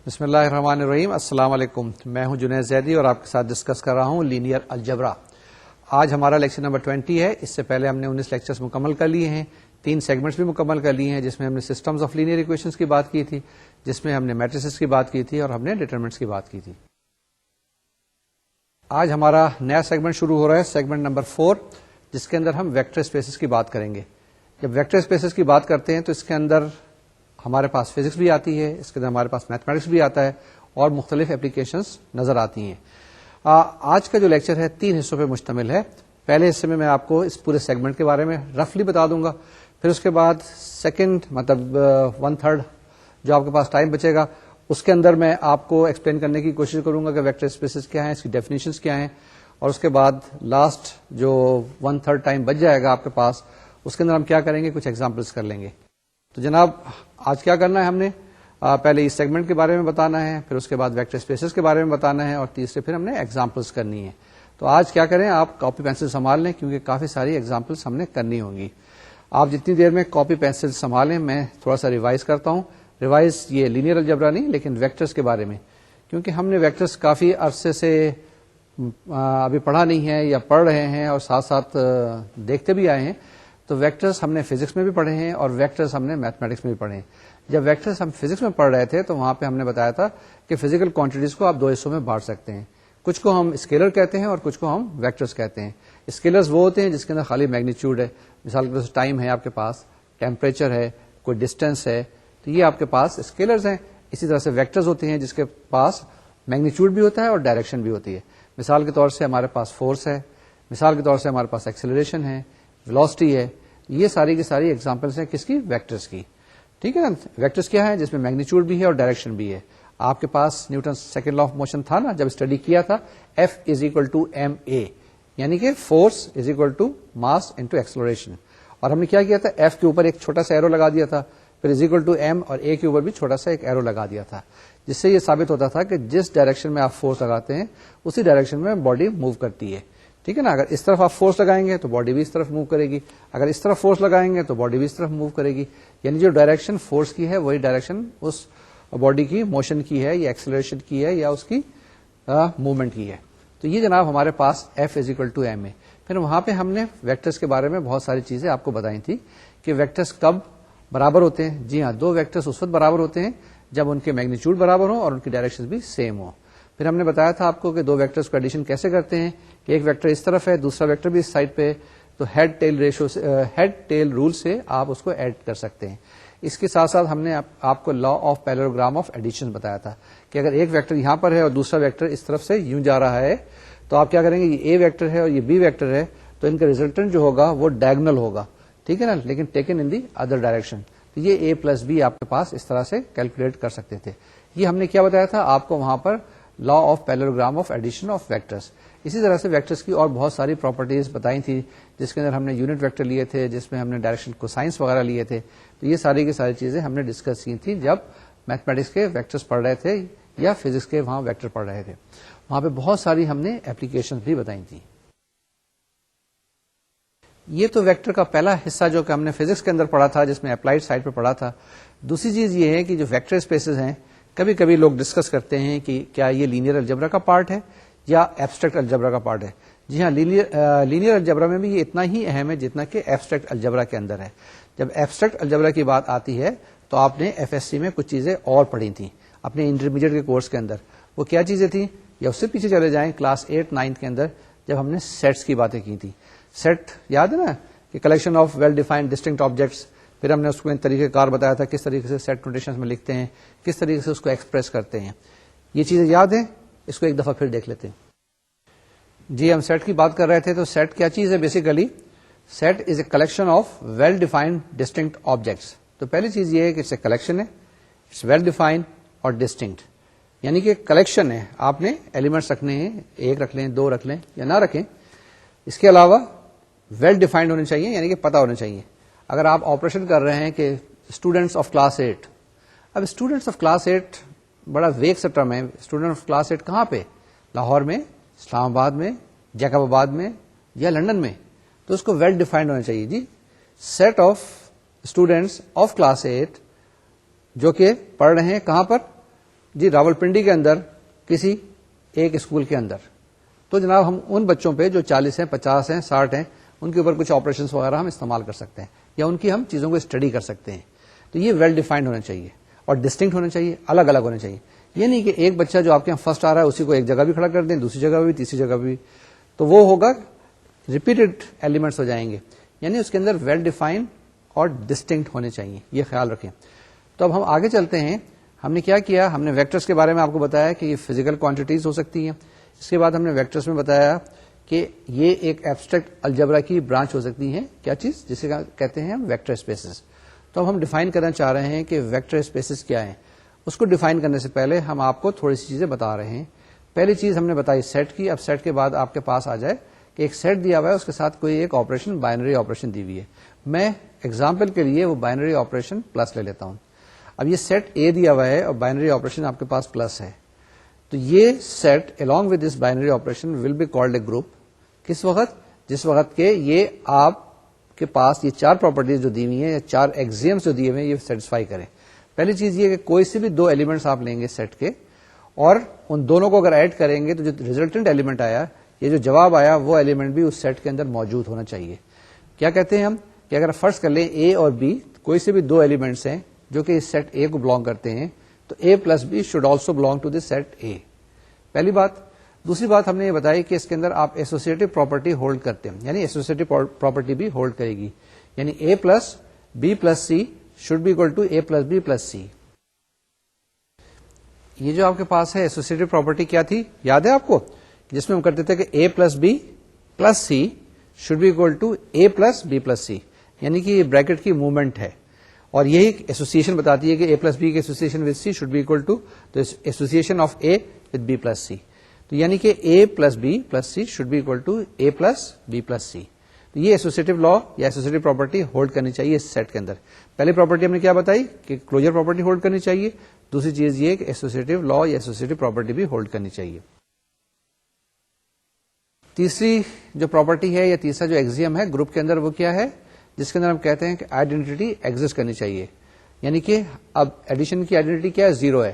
بسم اللہ الرحمن الرحیم. السلام علیکم. میں ہوں جنید زیدی اور آپ کے ساتھ ڈسکس کر رہا ہوں لینئر الجبرا. آج ہمارا لیکچر نمبر 20 ہے. اس سے پہلے ہم نے 19 لیکچرز مکمل کر لیے ہیں, 3 سیگمنٹس بھی مکمل کر لیے ہیں, جس میں ہم نے سسٹمز آف لینئر ایکویشنز کی بات کی تھی, جس میں ہم نے میٹریسز کی بات کی تھی اور ہم نے ڈیٹرمنٹس کی بات کی تھی. آج ہمارا نیا سیگمنٹ شروع ہو رہا ہے, سیگمنٹ نمبر 4, جس کے اندر ہم ویکٹر اسپیسز کی بات کریں گے. جب ویکٹر اسپیسز کی بات کرتے ہیں تو اس کے اندر ہمارے پاس فزکس بھی آتی ہے, اس کے اندر ہمارے پاس میتھمیٹکس بھی آتا ہے اور مختلف اپلیکیشنز نظر آتی ہیں. آج کا جو لیکچر ہے 3 حصوں پہ مشتمل ہے. پہلے حصے میں آپ کو اس پورے سیگمنٹ کے بارے میں رفلی بتا دوں گا, پھر اس کے بعد سیکنڈ مطلب 1/3 جو آپ کے پاس ٹائم بچے گا اس کے اندر میں آپ کو ایکسپلین کرنے کی کوشش کروں گا کہ ویکٹر اسپیسز کیا ہیں, اس کی ڈیفینیشنز کیا ہیں, اور اس کے بعد لاسٹ جو 1/3 ٹائم بچ جائے گا آپ کے پاس اس کے اندر ہم کیا کریں گے, کچھ ایگزامپلس کر لیں گے. تو جناب آج کیا کرنا ہے, ہم نے پہلے اس سیگمنٹ کے بارے میں بتانا ہے, پھر اس کے بعد ویکٹر اسپیسز کے بارے میں بتانا ہے, اور تیسرے پھر ہم نے ایگزامپلس کرنی ہے. تو آج کیا کریں, آپ کاپی پینسل سنبھال لیں کیونکہ کافی ساری ایگزامپلس ہم نے کرنی ہوں گی. آپ جتنی دیر میں کاپی پینسل سنبھالیں میں تھوڑا سا ریوائز کرتا ہوں. ریوائز یہ لینئر الجبرا نہیں لیکن ویکٹرز کے بارے میں, کیونکہ ہم نے ویکٹرز کافی عرصے سے ابھی پڑھا نہیں ہے یا پڑھ رہے ہیں اور ساتھ ساتھ دیکھتے بھی آئے ہیں. تو ویکٹرز ہم نے فزکس میں بھی پڑھے ہیں اور ویکٹرز ہم نے میتھمیٹکس میں بھی پڑھے ہیں. جب ویکٹرز ہم فزکس میں پڑھ رہے تھے تو وہاں پہ ہم نے بتایا تھا کہ فزیکل کوانٹیٹیز کو آپ 2 حصوں میں بانٹ سکتے ہیں. کچھ کو ہم اسکیلر کہتے ہیں اور کچھ کو ہم ویکٹرز کہتے ہیں. اسکیلرز وہ ہوتے ہیں جس کے اندر خالی میگنیچیوڈ ہے, مثال کے پاس ٹائم ہے, آپ کے پاس ٹیمپریچر ہے, کوئی ڈسٹینس ہے, تو یہ آپ کے پاس اسکیلرز ہیں. اسی طرح سے ویکٹرز ہوتے ہیں جس کے پاس میگنیچیوڈ بھی ہوتا ہے اور ڈائریکشن بھی ہوتی ہے. مثال کے طور سے ہمارے پاس فورس ہے, مثال کے طور سے ہمارے پاس ایکسلریشن ہے, ویلوسٹی ہے. یہ ساری کی ساری ایگزامپلس ہیں کس کی, ویکٹرز کی. ٹھیک ہے نا. ویکٹرز کیا ہے, جس میں میگنیچیوڈ بھی ہے اور ڈائریکشن بھی ہے. آپ کے پاس Newton second law of motion تھا نا, جب اسٹڈی کیا تھا, F = ma, یعنی کہ فورس = ماس انٹو ایکسلریشن. اور ہم نے کیا تھا, F کے اوپر ایک چھوٹا سا ایرو لگا دیا تھا, پھر m اور a کے اوپر بھی چھوٹا سا ایک ایرو لگا دیا تھا, جس سے یہ ثابت ہوتا تھا کہ جس ڈائریکشن میں آپ فورس لگاتے ہیں اسی ڈائریکشن میں باڈی موو کرتی ہے. ٹھیک ہے نا. اگر اس طرف آپ فورس لگائیں گے تو باڈی بھی اس طرف موو کرے گی, اگر اس طرف فورس لگائیں گے تو باڈی بھی اس طرف موو کرے گی. یعنی جو ڈائریکشن فورس کی ہے وہی ڈائریکشن اس باڈی کی موشن کی ہے یا ایکسلریشن کی ہے یا اس کی موومنٹ کی ہے. تو یہ جناب ہمارے پاس F = ma. پھر وہاں پہ ہم نے ویکٹرز کے بارے میں بہت ساری چیزیں آپ کو بتائی تھی کہ ویکٹرز کب برابر ہوتے ہیں. جی ہاں, 2 ویکٹرز اس وقت برابر ہوتے ہیں جب ان کے میگنیچیوڈ برابر ہوں اور ان کی ڈائریکشن بھی سیم ہوں. پھر ہم نے بتایا تھا آپ کو کہ 2 ویکٹرز کو ایڈیشن کیسے کرتے ہیں, کہ ایک ویکٹر اس طرف ہے, دوسرا ویکٹر بھی اس سائڈ پہ, تو ہیڈ ٹیل رول سے آپ اس کو ایڈ کر سکتے ہیں. اس کے ساتھ ساتھ ہم نے آپ کو لا آف پیرالوگرام آف ایڈیشن بتایا تھا کہ اگر ایک ویکٹر یہاں پر ہے اور دوسرا ویکٹر اس طرف سے یوں جا رہا ہے تو آپ کیا کریں گے, یہ اے ویکٹر ہے اور یہ بی ویکٹر ہے, تو ان کا ریزلٹنٹ جو ہوگا وہ ڈائگنل ہوگا. ٹھیک ہے نا, لیکن taken in the other direction. تو یہ اے پلس بی آپ کے پاس اس طرح سے کیلکولیٹ کر سکتے تھے. یہ ہم نے کیا بتایا تھا آپ کو وہاں پر, law of parallelogram of addition of vectors. اسی طرح سے ویکٹرز کی اور بہت ساری پراپرٹیز بتائی تھی جس کے اندر ہم نے یونٹ ویکٹر لیے تھے, جس میں ہم نے ڈائریکشن کو سائنس وغیرہ لیے تھے. تو یہ ساری کی ساری چیزیں ہم نے ڈسکس کی تھی جب میتھمیٹکس کے ویکٹرز پڑھ رہے تھے یا فزکس کے وہاں ویکٹر پڑھ رہے تھے. وہاں پہ بہت ساری ہم نے اپلیکیشن بھی بتائی تھی. یہ تو ویکٹر کا پہلا حصہ جو کہ ہم نے فزکس کے اندر پڑھا تھا, جس میں اپلائیڈ سائڈ پہ پڑھا تھا. دوسری چیز یہ ہے کہ جو ویکٹر اسپیسز ہیں, کبھی کبھی لوگ ڈسکس کرتے ہیں کہ کیا یہ لینئر الجبرا کا پارٹ ہے یا ایبسٹریکٹ الجبرا کا پارٹ ہے. جی ہاں, لینئر الجبرا میں بھی یہ اتنا ہی اہم ہے جتنا کہ ایبسٹریکٹ الجبرا کے اندر ہے. جب ایبسٹریکٹ الجبرا کی بات آتی ہے تو آپ نے FSC میں کچھ چیزیں اور پڑھی تھیں اپنے انٹرمیڈیٹ کے کورس کے اندر. وہ کیا چیزیں تھیں, یا اس سے پیچھے چلے جائیں کلاس 8-9 کے اندر جب ہم نے سیٹس کی باتیں کی تھی. سیٹ یاد ہے نا, کہ collection of well defined distinct objects. پھر ہم نے اس کو طریقہ کار بتایا تھا کس طریقے سے سیٹ نوٹیشن میں لکھتے ہیں, کس طریقے سے اس کو ایکسپریس کرتے ہیں. یہ چیزیں یاد ہیں, اس کو ایک دفعہ پھر دیکھ لیتے ہیں. جی ہم سیٹ کی بات کر رہے تھے, تو سیٹ کیا چیز ہے basically, set is a collection of well defined distinct objects. تو پہلی چیز یہ ہے کہ اٹس اے کلیکشن ہے, اٹس ویل ڈیفائنڈ اور ڈسٹنکٹ, یعنی کہ کلیکشن ہے. آپ نے ایلیمنٹس رکھنے ہیں, 1 رکھ لیں, 2 رکھ لیں یا نہ رکھیں. اس کے علاوہ ویل ڈیفائنڈ ہونے چاہیے, یعنی کہ پتہ ہونا چاہیے. اگر آپ آپریشن کر رہے ہیں کہ اسٹوڈینٹس آف کلاس 8, اب اسٹوڈینٹس آف کلاس 8 بڑا ویگ سا ٹرم ہے. اسٹوڈینٹ آف کلاس 8 کہاں پہ, لاہور میں, اسلام آباد میں, جیکب آباد میں یا لنڈن میں, تو اس کو ویل ڈیفائنڈ ہونا چاہیے. جی set of students of class 8 جو کہ پڑھ رہے ہیں کہاں پر, جی راولپنڈی کے اندر کسی ایک اسکول کے اندر، تو جناب ہم ان بچوں پہ جو 40 ہیں، 50 ہیں، 60 ہیں، ان کے اوپر کچھ آپریشنس وغیرہ ہم استعمال کر سکتے ہیں یا ان کی ہم چیزوں کو اسٹڈی کر سکتے ہیں. تو یہ ویل ڈیفائنڈ ہونا چاہیے اور ڈسٹنکٹ ہونا چاہیے، الگ الگ ہونا چاہیے. یہ نہیں کہ ایک بچہ جو آپ کے یہاں فرسٹ آ رہا ہے اسی کو ایک جگہ بھی کھڑا کر دیں، دوسری جگہ بھی، تیسری جگہ بھی، تو وہ ہوگا ریپیٹڈ ایلیمنٹس ہو جائیں گے. یعنی اس کے اندر ویل ڈیفائنڈ اور ڈسٹنکٹ ہونے چاہیے، یہ خیال رکھیں. تو اب ہم آگے چلتے ہیں. ہم نے کیا کیا، ہم نے ویکٹرز کے بارے میں آپ کو بتایا کہ یہ فزیکل کوانٹیٹیز ہو سکتی ہیں. اس کے بعد ہم نے ویکٹرز میں بتایا کہ یہ ایک ایبسٹریکٹ الجبرا کی برانچ ہو سکتی ہے. کیا چیز؟ جسے کہتے ہیں ہم ویکٹر اسپیسز. تو اب ہم ڈیفائن کرنا چاہ رہے ہیں کہ ویکٹر اسپیسز کیا ہیں. اس کو ڈیفائن کرنے سے پہلے ہم آپ کو تھوڑی سی چیزیں بتا رہے ہیں. پہلی چیز ہم نے بتائی سیٹ کی. اب سیٹ کے بعد آپ کے پاس آ جائے کہ ایک سیٹ دیا ہوا ہے، اس کے ساتھ کوئی ایک آپریشن، بائنری آپریشن دی ہوئی ہے. میں ایگزامپل کے لیے وہ بائنری آپریشن پلس لے لیتا ہوں. اب یہ سیٹ اے دیا ہوا ہے اور بائنری آپریشن آپ کے پاس پلس ہے. تو یہ set along with this binary operation will be called a group. کس وقت؟ جس وقت کے یہ آپ کے پاس یہ 4 پراپرٹیز جو دی ہوئی ہیں یا 4 ایگزیمس جو دیے ہوئے ہیں یہ سیٹسفائی کریں. پہلی چیز یہ کہ کوئی سے بھی 2 ایلیمنٹس آپ لیں گے سیٹ کے، اور ان دونوں کو اگر ایڈ کریں گے تو جو ریزلٹنٹ ایلیمنٹ آیا، یہ جو جواب آیا، وہ ایلیمنٹ بھی اس سیٹ کے اندر موجود ہونا چاہیے. کیا کہتے ہیں ہم کہ اگر فرض کر لیں اے اور بی کوئی سے بھی 2 ایلیمنٹس ہیں جو کہ اس سیٹ اے کو بلانگ کرتے ہیں، تو A plus B should also belong to this set A. پہلی بات. دوسری بات ہم نے یہ بتائی کہ اس کے اندر آپ ایسوسیٹو پراپرٹی ہولڈ کرتے ہیں، یعنی ایسوسیٹو پراپرٹی بھی ہولڈ کرے گی. یعنی A plus B plus C should be equal to A plus B plus C. یہ جو آپ کے پاس ہے ایسوسیٹو پراپرٹی کیا تھی، یاد ہے آپ کو؟ جس میں ہم کرتے تھے کہ A plus B plus C should be equal to A plus B plus C. یعنی کہ یہ بریکٹ کی موومنٹ ہے اور یہی ایسوسیشن بتاتی ہے کہ اے پلس بی کی association with C should be equal to association of A with B plus C. تو یعنی کہ A plus B plus C should be equal to A plus B plus C. تو یہ associative law یا associative property hold کرنی چاہیے اس set کے اندر. پہلی پراپرٹی ہم نے کیا بتائی کہ کلوجر پراپرٹی ہولڈ کرنی چاہیے. دوسری چیز یہ کہ ایسوسیٹو لا یا ایسوسیٹو پراپرٹی بھی ہولڈ کرنی چاہیے. تیسری جو پراپرٹی ہے یا تیسرا جو ایگزیم ہے گروپ کے اندر وہ کیا ہے، جس کے اندر ہم کہتے ہیں کہ آئیڈینٹی ایگزسٹ کرنی چاہیے. یعنی کہ اب ایڈیشن کی آئیڈینٹی کیا ہے، 0 ہے.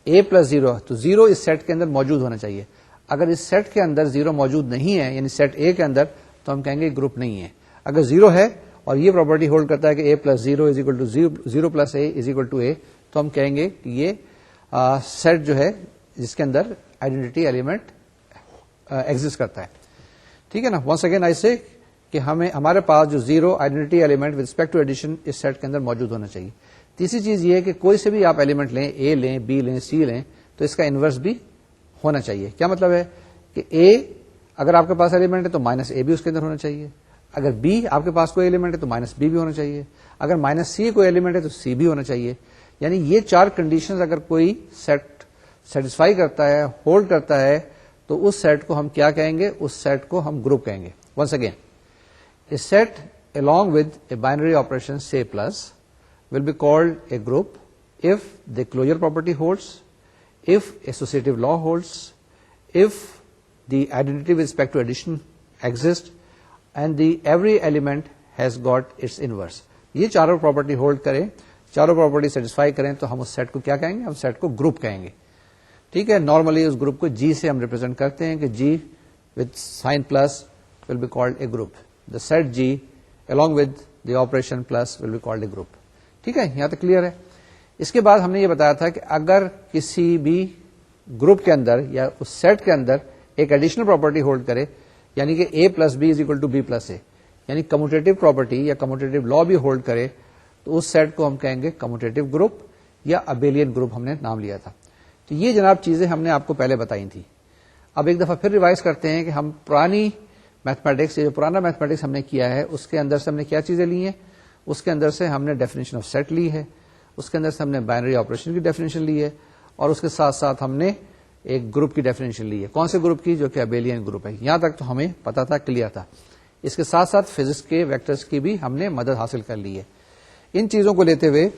اے پلس 0 تو 0 اس سیٹ کے اندر موجود ہونا چاہیے. اگر اس سیٹ کے اندر 0 موجود نہیں ہے یعنی سیٹ اے کے اندر، تو ہم کہیں گے گروپ نہیں ہے. اگر 0 ہے اور یہ پراپرٹی ہولڈ کرتا ہے کہ A plus 0 is equal to 0 plus A is equal to A, تو ہم کہیں گے کہ یہ سیٹ جو ہے جس کے اندر آئیڈینٹی ایلیمنٹ ایگزسٹ کرتا ہے. ٹھیک ہے نا. ونس اگین آئی سے کہ ہمارے پاس جو 0 identity element with respect to addition اس سیٹ کے اندر موجود ہونا چاہیے. تیسری چیز یہ ہے کہ کوئی سے بھی آپ ایلیمنٹ لیں، اے لیں، بی لیں، سی لیں، تو اس کا انورس بھی ہونا چاہیے. کیا مطلب ہے کہ اے اگر آپ کے پاس ایلیمنٹ ہے تو مائنس اے بھی اس کے اندر ہونا چاہیے. اگر بی آپ کے پاس کوئی ایلیمنٹ ہے تو مائنس بی بھی ہونا چاہیے. اگر مائنس سی کوئی ایلیمنٹ ہے تو سی بھی ہونا چاہیے. یعنی یہ 4 کنڈیشنز اگر کوئی سیٹ سیٹسفائی کرتا ہے، ہولڈ کرتا ہے، تو اس سیٹ کو ہم کیا کہیں گے، اس سیٹ کو ہم گروپ کہیں گے. Once again a set along with a binary operation say plus will be called a group if the closure property holds, if associative law holds, if the identity with respect to addition exists, and the every element has got its inverse. یہ چاروں property hold کریں، چاروں property satisfy کریں تو ہم اس set کو کیا کہیں گے، ہم سیٹ کو گروپ کہیں گے. ٹھیک ہے. نارملی اس گروپ کو جی سے ہم ریپرزینٹ کرتے ہیں کہ جی with sign plus will be called a group. The set G along with the operation plus will be called a group. ٹھیک ہے. یہاں تک کلیئر ہے. اس کے بعد ہم نے یہ بتایا تھا کہ اگر کسی بھی گروپ کے اندر یا اس سیٹ کے اندر ایک ایڈیشنل پراپرٹی ہولڈ کرے، یعنی کہ A plus B is equal to B plus A, یعنی کموٹیٹو پراپرٹی یا کموٹیٹو لا بھی ہولڈ کرے، تو اس سیٹ کو ہم کہیں گے کموٹیٹو گروپ یا ابیلین گروپ ہم نے نام لیا تھا. تو یہ جناب چیزیں ہم نے آپ کو پہلے بتائی تھی. اب ایک دفعہ پھر ریوائز کرتے ہیں کہ ہم پرانی میتھمیٹکس، جو پرانا میتھمیٹکس ہم نے کیا ہے، اس کے اندر سے ہم نے کیا چیزیں لی ہیں. اس کے اندر سے ہم نے ڈیفینیشن آف سیٹ لی ہے، اس کے اندر سے ہم نے بائنری آپریشن کی ڈیفینیشن لی ہے، اور اس کے ساتھ ساتھ ہم نے ایک گروپ کی ڈیفینیشن لی ہے. کون سے گروپ کی؟ جو کہ ابیلین گروپ ہے. یہاں تک تو ہمیں پتا تھا، کلیئر تھا. اس کے ساتھ ساتھ فزکس کے ویکٹرز کی بھی ہم نے مدد حاصل کر لی ہے. ان چیزوں کو لیتے ہوئے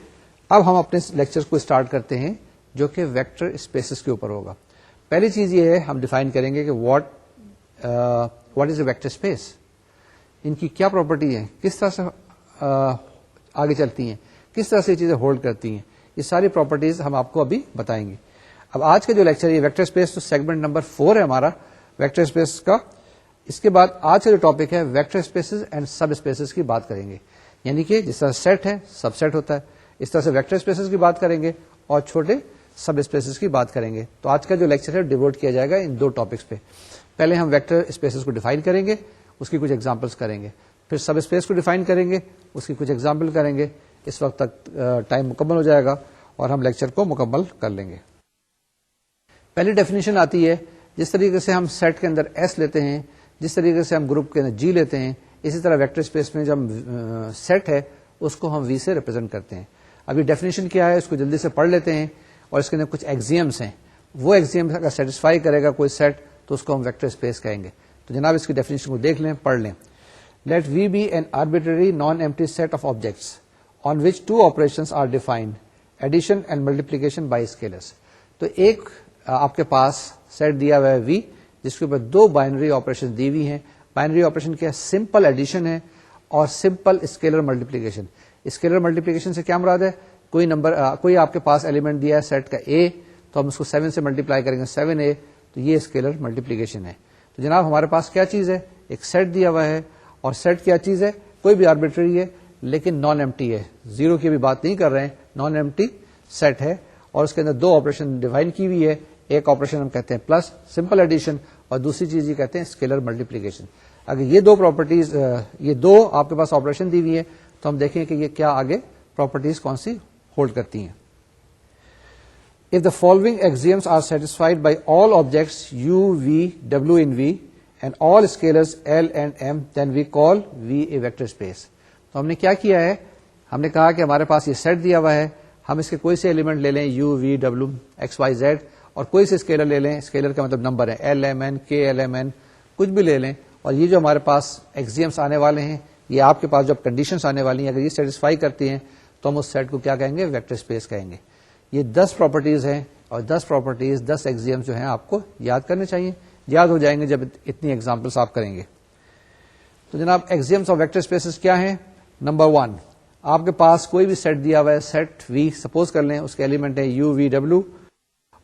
اب ہم اپنے لیکچر کو اسٹارٹ کرتے ہیں جو کہ ویکٹر اسپیسز کے اوپر ہوگا. پہلی چیز یہ ہے ہم ڈیفائن کریں گے کہ what is a vector space, ان کی کیا پراپرٹی ہے، کس طرح سے آگے چلتی ہیں، کس طرح سے یہ چیزیں ہولڈ کرتی ہیں. یہ ساری پراپرٹیز ہم آپ کو ابھی بتائیں گے. اب آج کا جو لیکچر یہ ویکٹر اسپیس تو سیگمنٹ نمبر 4 ہے ہمارا ویکٹر اسپیس کا. اس کے بعد آج کا جو ٹاپک ہے vector spaces and sub spaces کی بات کریں گے. یعنی کہ جس طرح سیٹ ہے سب سیٹ ہوتا ہے, اس طرح سے ویکٹر اسپیسز کی بات کریں گے اور چھوٹے سب اسپیسز کی بات کریں گے. تو آج کا جو لیکچر ہے ڈیووٹ کیا جائے گا ان دو ٹاپکس پہ. پہلے ہم ویکٹر اسپیسز کو ڈیفائن کریں گے, اس کی کچھ ایگزامپلس کریں گے, پھر سب اسپیس کو ڈیفائن کریں گے, اس کی کچھ ایگزامپل کریں گے. اس وقت تک ٹائم مکمل ہو جائے گا اور ہم لیکچر کو مکمل کر لیں گے. پہلی ڈیفینیشن آتی ہے, جس طریقے سے ہم سیٹ کے اندر ایس لیتے ہیں, جس طریقے سے ہم گروپ کے اندر جی لیتے ہیں, اسی طرح ویکٹر اسپیس میں جب سیٹ ہے اس کو ہم وی سے ریپرزینٹ کرتے ہیں. ابھی ڈیفینیشن کیا ہے اس کو جلدی سے پڑھ لیتے ہیں, اور اس کے اندر کچھ ایگزیمس ہیں. وہ ایگزیمس اگر سیٹسفائی کرے گا کوئی سیٹ تو اس کو ہم ویکٹر اسپیس کہیں گے. تو جناب اس کی ڈیفینیشن کو دیکھ لیں, پڑھ لیں. Let we be an arbitrary non empty set of objects on which two operations are defined, addition and multiplication by scalars. تو ایک آپ کے پاس سیٹ دیا ہوا ہے وی, جس کے اوپر دو بائنری آپریشن دی ہوئی ہیں. بائنری آپریشن کیا ہے, سمپل ایڈیشن ہے اور simple scalar multiplication. Scalar multiplication سے کیا مراد ہے, کوئی نمبر کوئی آپ کے پاس ایلیمنٹ دیا ہے سیٹ کا اے, تو ہم اس کو 7 سے ملٹیپلائی کریں گے 7a, تو یہ اسکیلر ملٹیپلیکیشن ہے. تو جناب ہمارے پاس کیا چیز ہے, ایک سیٹ دیا ہوا ہے, اور سیٹ کیا چیز ہے, کوئی بھی آربیٹری ہے لیکن نان ایمٹی ہے, زیرو کی بھی بات نہیں کر رہے ہیں, نان ایمٹی سیٹ ہے, اور اس کے اندر دو آپریشن ڈیفائن کی ہوئی ہے. ایک آپریشن ہم کہتے ہیں پلس سمپل ایڈیشن, اور دوسری چیز یہ کہتے ہیں اسکیلر ملٹیپلیکیشن. اگر یہ دو پراپرٹیز یہ دو آپ کے پاس آپریشن دی ہوئی ہے تو ہم دیکھیں کہ یہ کیا آگے پراپرٹیز کون سی ہولڈ کرتی ہیں. If the following axioms are satisfied by all objects u, v, w in V and all scalars L and M, then we call V a vector space. تو ہم نے کیا کیا ہے, ہم نے کہا کہ ہمارے پاس یہ سیٹ دیا ہوا ہے, ہم اس کے کوئی سے ایلیمنٹ لے لیں u, v, w, x, y, z, اور کوئی سے اسکیلر لے لیں, اسکیلر کا مطلب نمبر ہے, l, m, n, k, l, m, n, کچھ بھی لے لیں, اور یہ جو ہمارے پاس ایگزیمس آنے والے ہیں, یہ آپ کے پاس جو کنڈیشنز آنے والی ہیں, اگر یہ سیٹسفائی کرتی ہیں تو ہم اس سیٹ کو کیا کہیں گے, ویکٹر اسپیس کہیں گے. یہ 10 پراپرٹیز ہیں, اور 10 پراپرٹیز 10 ایگزیمس جو ہیں آپ کو یاد کرنے چاہیے, یاد ہو جائیں گے جب اتنی ایگزامپلس آپ کریں گے. تو جناب ایگزیمس آف ویکٹر اسپیسز کیا ہیں. نمبر 1, آپ کے پاس کوئی بھی سیٹ دیا ہوا ہے, سیٹ وی سپوز کر لیں, اس کے ایلیمنٹ ہے یو, وی, ڈبلو,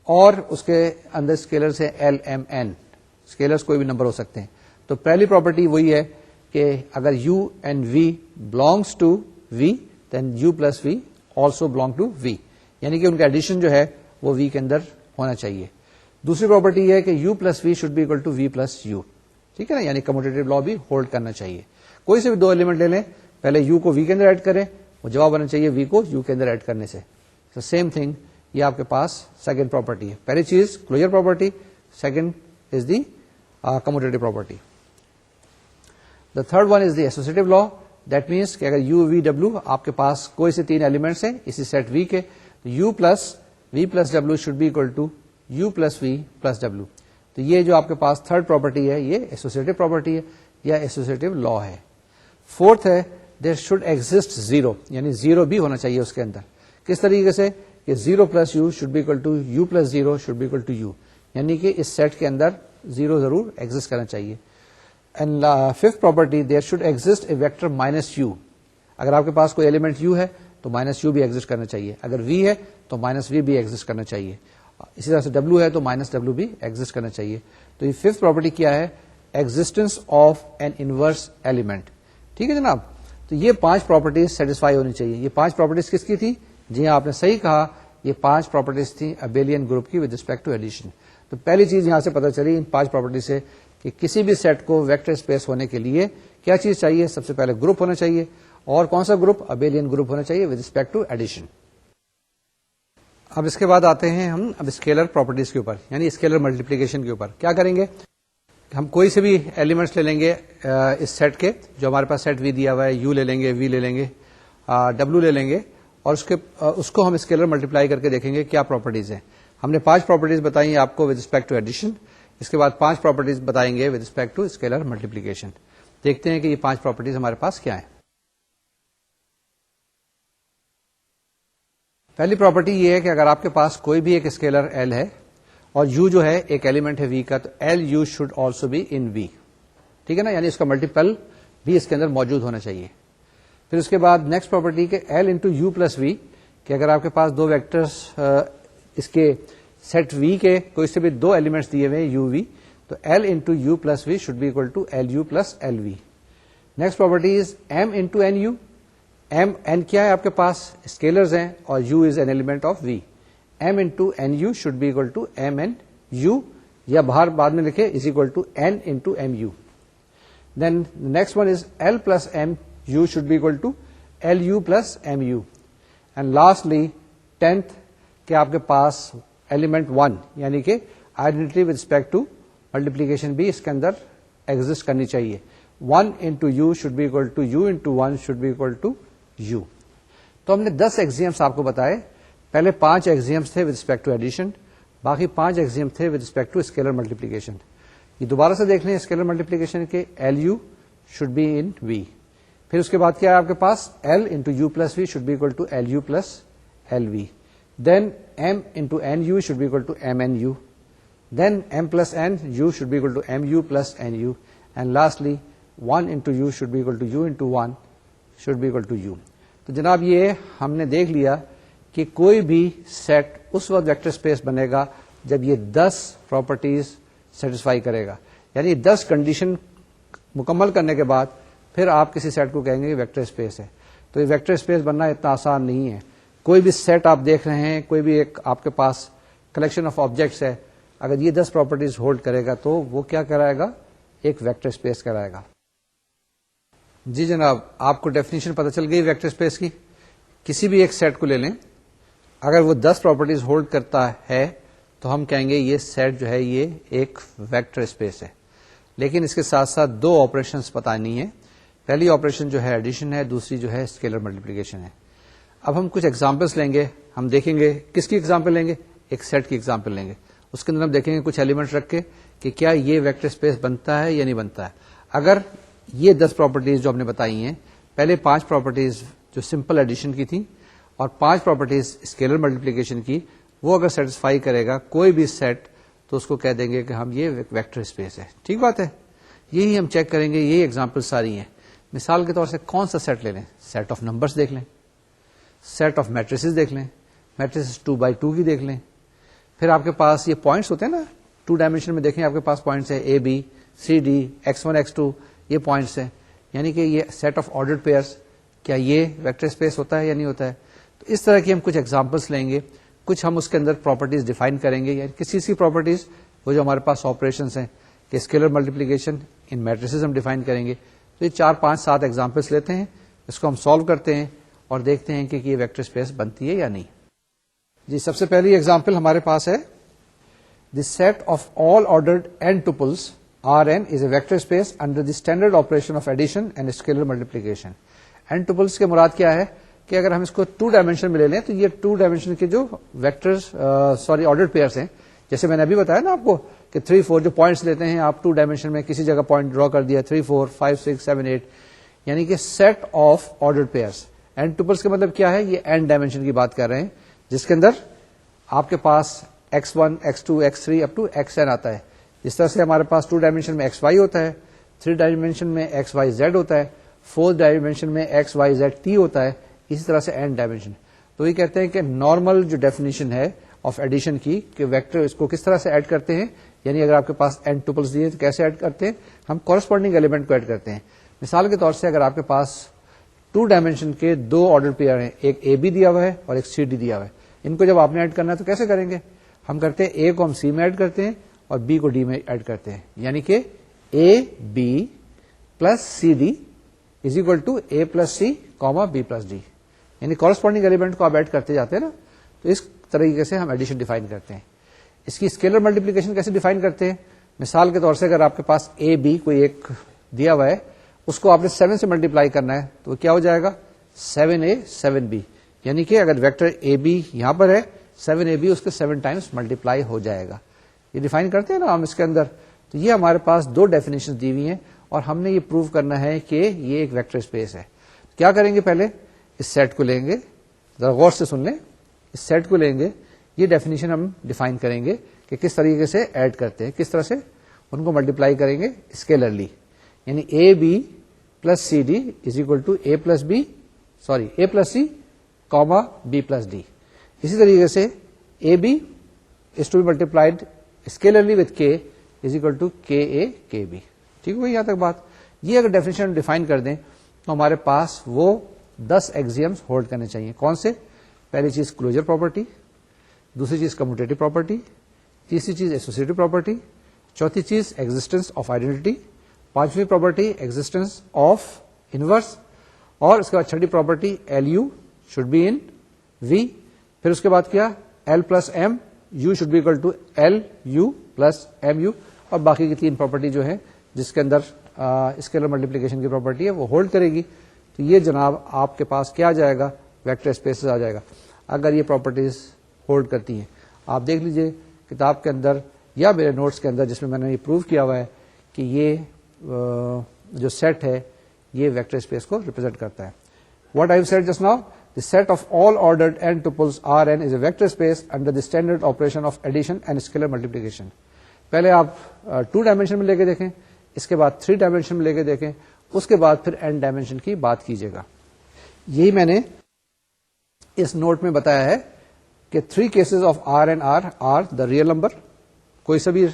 اور اس کے اندر اسکیلرس ہے ایل, ایم, این. اسکیلرس کوئی بھی نمبر ہو سکتے ہیں. تو پہلی پراپرٹی وہی ہے کہ اگر U and V belongs to V, then U plus V also belong to V, یعنی کہ ان کا ایڈیشن جو ہے وہ وی کے اندر ہونا چاہیے. دوسری پراپرٹی یہ ہے کہ U plus V should be equal to V plus U, ٹھیک ہے نا, یعنی کموٹیٹو لا بھی ہولڈ کرنا چاہیے. کوئی سے بھی دو ایلیمنٹ لے لیں, پہلے یو کو وی کے اندر ایڈ کریں, وہ جواب آنا چاہیے وی کو یو کے اندر ایڈ کرنے سے. سیم تھنگ یہ آپ کے پاس سیکنڈ پراپرٹی ہے. پہلی چیز closure property, second is the commutative property. The third one is the associative law. That means کہ اگر یو, وی, ڈبلو آپ کے پاس کوئی سے 3 ایلیمنٹس ہیں اسی سیٹ وی کے, U plus V plus W should be equal to U plus V plus W. تو یہ جو آپ کے پاس تھرڈ پراپرٹی ہے یہ ایسوسیٹیو پراپرٹی ہے یا ایسوسیٹیو لا ہے. فورتھ ہے دیر شوڈ ایگزٹ زیرو, یعنی زیرو بھی ہونا چاہیے اس کے اندر. کس طریقے سے کہ zero plus U should be equal to U plus zero should be equal to U, یعنی کہ اس سیٹ کے اندر زیرو ضرور ایگزٹ کرنا چاہیے. And fifth property there should exist a vector minus you. اگر آپ کے پاس کوئی ایلیمنٹ یو ہے تو مائنس یو بھی ایگزٹ کرنا چاہیے, اگر وی ہے تو مائنس وی بھی ایگزٹ کرنا چاہیے, اسی طرح سے ڈبلو ہے تو مائنس ڈبلو بھی ایگزٹ کرنا چاہیے. تو یہ ففتھ پراپرٹی کیا ہے, existence of an inverse element. ٹھیک ہے جناب, تو یہ 5 پراپرٹیز سیٹسفائی ہونی چاہیے. یہ 5 پراپرٹیز کس کی تھی, جی ہاں آپ نے صحیح کہا, یہ 5 پراپرٹیز تھیں ابیلین گروپ کی ود ریسپیکٹ ٹو ایڈیشن. تو پہلی چیز یہاں سے پتا چلی ان 5 پراپرٹیز سے کہ کسی بھی سیٹ کو ویکٹر اسپیس ہونے کے لیے کیا چیز چاہیے, سب سے پہلے گروپ ہونا چاہیے, اور کون سا گروپ, ابیلین گروپ ہونا چاہیے ود ریسپیکٹ ٹو ایڈیشن. اب اس کے بعد آتے ہیں ہم اب اسکیلر پراپرٹیز کے اوپر, یعنی اسکیلر ملٹیپلیکیشن کے اوپر. کیا کریں گے, ہم کوئی سے بھی ایلیمنٹس لے لیں گے اس سیٹ کے, جو ہمارے پاس سیٹ وی دیا ہوا ہے, یو لے لیں گے, وی لے لیں گے, ڈبلو لے لیں گے, اور اس کو ہم اسکیلر ملٹیپلائی کر کے دیکھیں گے کیا پراپرٹیز ہیں. ہم نے 5 پراپرٹیز بتائی ہیں آپ کو ود ریسپیکٹ ٹو ایڈیشن, اس کے بعد 5 پراپرٹیز بتائیں گے with respect to scalar multiplication. دیکھتے ہیں کہ یہ 5 پراپرٹیز ہمارے پاس کیا ہیں. پہلی پراپرٹی یہ ہے کہ اگر آپ کے پاس کوئی بھی ایک اسکیلر ایل ہے اور یو جو ہے ایک ایلیمنٹ ہے وی کا, تو L U should also be in V. ٹھیک ہے نا, یعنی اس کا ملٹیپل بھی اس کے اندر موجود ہونا چاہیے. پھر اس کے بعد نیکسٹ پراپرٹی کہ ایل انٹو یو پلس وی, کہ اگر آپ کے پاس دو ویکٹرس اس کے سیٹ وی کے کوئی سے بھی دو ایلیمنٹس دیے ہوئے یو وی, تو L into U plus V should be equal to L U plus L V. Next property is M into N U. M N کیا ہے آپ کے پاس, اسکیلرز ہیں, اور U is an element of V. M into N U should be equal to M N U, یا باہر بعد میں لکھے is equal to N into M U. Then next one is L plus M U should be equal to L U plus M U. And lastly 10th کہ آپ کے پاس element 1 یعنی کہ identity with respect to multiplication بھی اس کے اندر ایگزسٹ کرنی چاہیے. 1 into U should be equal to U into 1 should be equal to U. تو ہم نے 10 ایگزیمس آپ کو بتائے. پہلے 5 ایگزیمس تھے ود رسپیکٹ ٹو ایڈیشن, باقی 5 ایگزیم تھے with respect to scalar multiplication. یہ دوبارہ سے دیکھ لیں اسکیلر ملٹیپلیکیشن کے L U should be in V. پھر اس کے بعد کیا ہے آپ کے پاس L into U plus V should be equal to L U plus L V. Then M into N U should be equal to M N U. Then M plus N U should be equal to M U plus N U. And lastly 1 into U should be equal to U into 1 should be equal to U. تو جناب یہ ہم نے دیکھ لیا کہ کوئی بھی سیٹ اس وقت ویکٹر اسپیس بنے گا جب یہ 10 پراپرٹیز سیٹسفائی کرے گا, یعنی 10 کنڈیشن مکمل کرنے کے بعد پھر آپ کسی سیٹ کو کہیں گے کہ ویکٹر اسپیس ہے. تو یہ ویکٹر اسپیس بننا اتنا آسان نہیں ہے. کوئی بھی سیٹ آپ دیکھ رہے ہیں, کوئی بھی ایک آپ کے پاس کلیکشن آف آبجیکٹس ہے, اگر یہ 10 پراپرٹیز ہولڈ کرے گا تو وہ کیا کرائے گا, ایک ویکٹر اسپیس کرائے گا. جی جناب, آپ کو ڈیفینیشن پتہ چل گئی ویکٹر اسپیس کی. کسی بھی ایک سیٹ کو لے لیں, اگر وہ 10 پراپرٹیز ہولڈ کرتا ہے تو ہم کہیں گے یہ سیٹ جو ہے یہ ایک ویکٹر اسپیس ہے. لیکن اس کے ساتھ ساتھ 2 آپریشنز بتانی ہے. پہلی آپریشن جو ہے ایڈیشن ہے, دوسری جو ہے اسکیلر ملٹیپلیکیشن ہے. اب ہم کچھ ایگزامپلس لیں گے, ہم دیکھیں گے کس کی ایگزامپل لیں گے, ایک سیٹ کی ایگزامپل لیں گے. اس کے اندر ہم دیکھیں گے کچھ ایلیمنٹ رکھ کے کہ کیا یہ ویکٹر اسپیس بنتا ہے یا نہیں بنتا ہے. اگر یہ 10 پراپرٹیز جو ہم نے بتائی ہیں, پہلے 5 پراپرٹیز جو سمپل ایڈیشن کی تھیں اور 5 پراپرٹیز اسکیلر ملٹیپلیکیشن کی, وہ اگر سیٹسفائی کرے گا کوئی بھی سیٹ, تو اس کو کہہ دیں گے کہ ہم یہ ویکٹر اسپیس ہے. ٹھیک بات ہے, یہی ہم چیک کریں گے, یہی ایگزامپل ساری ہیں. مثال کے طور سے کون سا سیٹ لے لیں, سیٹ آف نمبرز دیکھ لیں, سیٹ آف میٹریسز دیکھ لیں, میٹریسز 2x2 کی دیکھ لیں. پھر آپ کے پاس یہ پوائنٹس ہوتے ہیں نا, 2 ڈائمینشن میں دیکھیں آپ کے پاس پوائنٹس ہیں اے B C D x1 x2, یہ پوائنٹس ہیں, یعنی کہ یہ سیٹ آف آرڈرڈ پیئرس, کیا یہ ویکٹر اسپیس ہوتا ہے یا نہیں ہوتا ہے. تو اس طرح کی ہم کچھ ایگزامپلس لیں گے, کچھ ہم اس کے اندر پراپرٹیز ڈیفائن کریں گے, یعنی کسی پراپرٹیز وہ جو ہمارے پاس آپریشنس ہیں کہ اسکیلر ملٹیپلیکیشن ان میٹریسز ہم ڈیفائن کریں گے. تو یہ 4 5 7 ایگزامپلس لیتے ہیں, اس کو ہم سالو کرتے ہیں اور دیکھتے ہیں کہ یہ ویکٹر اسپیس بنتی ہے یا نہیں. جی سب سے پہلی ایگزامپل ہمارے پاس ہے, the set of all ordered n tuples Rn is a vector space under the standard operation of addition and scalar multiplication. n tuples کے مراد کیا ہے کہ اگر ہم اس کو 2 ڈائمینشن میں لے لیں تو یہ 2 ڈائمینشن کے جو ویکٹرز آرڈرڈ پیئرس ہیں, جیسے میں نے ابھی بتایا نا آپ کو کہ 3 4 جو پوائنٹس لیتے ہیں آپ 2 ڈائمینشن میں کسی جگہ پوائنٹ ڈرا کر دیا 3 4 5 6 7 8, یعنی کہ set of ordered pairs. n tuples کا مطلب کیا ہے, یہ n ڈائمینشن کی بات کر رہے ہیں جس کے اندر آپ کے پاس x1 x2 x3 up to xn آتا ہے. جس طرح سے ہمارے پاس 2 ڈائمینشن میں xy ہوتا ہے, 3 ڈائمینشن میں xyz ہوتا ہے, 4 ڈائمینشن میں xyzt ہوتا ہے, اسی طرح سے n ڈائمینشن. تو یہ کہتے ہیں کہ نارمل جو ڈیفینیشن ہے آف ایڈیشن کی کہ ویکٹر اس کو کس طرح سے ایڈ کرتے ہیں, یعنی اگر آپ کے پاس n ٹپلس دیے تو کیسے ایڈ کرتے ہیں, ہم کورسپونڈنگ ایلیمنٹ کو ایڈ کرتے ہیں. مثال کے طور سے اگر آپ کے پاس 2 ڈائمینشن کے 2 آرڈر پیئر ہیں, ایک اے بی دیا ہوا ہے اور ایک سی ڈی دیا ہوا ہے, ان کو جب آپ نے ایڈ کرنا ہے تو کیسے کریں گے, ہم کرتے ہیں اے کو ہم سی میں ایڈ کرتے ہیں اور بی کو ڈی میں ایڈ کرتے ہیں, یعنی کہ A B plus C D is equal to A plus C comma B plus D, یعنی کورسپونڈنگ ایلیمنٹ کو آپ ایڈ کرتے جاتے ہیں نا. تو اس طریقے سے ہم ایڈیشن ڈیفائن کرتے ہیں. اس کی اسکیلر ملٹیپلیکیشن کیسے ڈیفائن کرتے ہیں, مثال کے طور سے اگر آپ کے پاس اے بی کوئی ایک دیا ہوا ہے, اس کو آپ نے 7 سے ملٹیپلائی کرنا ہے تو کیا ہو جائے گا 7a 7b, یعنی کہ اگر ویکٹر اے بی یہاں پر ہے 7ab اس کے 7 ٹائمس ملٹیپلائی ہو جائے گا. یہ ڈیفائن کرتے ہیں نا ہم اس کے اندر. تو یہ ہمارے پاس 2 ڈیفینیشن دی ہوئی ہیں اور ہم نے یہ پروو کرنا ہے کہ یہ ایک ویکٹر اسپیس ہے. کیا کریں گے, پہلے اس سیٹ کو لیں گے, ذرا غور سے سن لیں, اس سیٹ کو لیں گے, یہ ڈیفینیشن ہم ڈیفائن کریں گے کہ کس طریقے سے ایڈ کرتے ہیں, کس طرح سے ان کو ملٹیپلائی کریں گے اسکیلرلی, یعنی A B plus C D is equal to A plus C comma B plus D. اسی طریقے سے A B is to be multiplied scalarly with k is equal to ka kb. ٹھیک ہے یہاں تک بات. یہ اگر ڈیفینیشن ڈیفائن کر دیں تو ہمارے پاس وہ 10 ایکزیمس ہولڈ کرنے چاہیے. کون سے؟ پہلی چیز کلوجر پراپرٹی, دوسری چیز کمیوٹیٹو پراپرٹی, تیسری چیز ایسوسیٹو پراپرٹی, چوتھی چیز ایگزسٹنس آف آئیڈینٹی, پانچویں پراپرٹی ایگزسٹنس آف انورس, اور اس کے بعد چھٹی property L U should be in V. پھر اس کے بعد کیا؟ L plus M U should be equal to L U plus M U, اور باقی کی تین پراپرٹی جو ہے جس کے اندر اسکیلر ملٹیپلیکیشن کی پراپرٹی ہے وہ ہولڈ کرے گی. تو یہ جناب آپ کے پاس کیا جائے گا؟ ویکٹر اسپیسز آ جائے گا اگر یہ پراپرٹیز ہولڈ کرتی ہیں. آپ دیکھ لیجئے کتاب کے اندر یا میرے نوٹس کے اندر جس میں نے یہ پروو کیا ہوا ہے کہ یہ جو سیٹ ہے یہ ویکٹر اسپیس کو ریپرزینٹ کرتا ہے. What I said just now, the set of all ordered n tuples Rn is a vector space under the standard operation of addition and scalar multiplication. پہلے آپ 2 ڈائمینشن میں لے کے دیکھیں, اس کے بعد 3 ڈائمینشن میں لے کے دیکھیں, اس کے بعد پھر n ڈائمینشن کی بات کیجیے گا. یہی میں نے اس نوٹ میں بتایا ہے کہ 3 cases of Rn are the real number, کوئی سا بھی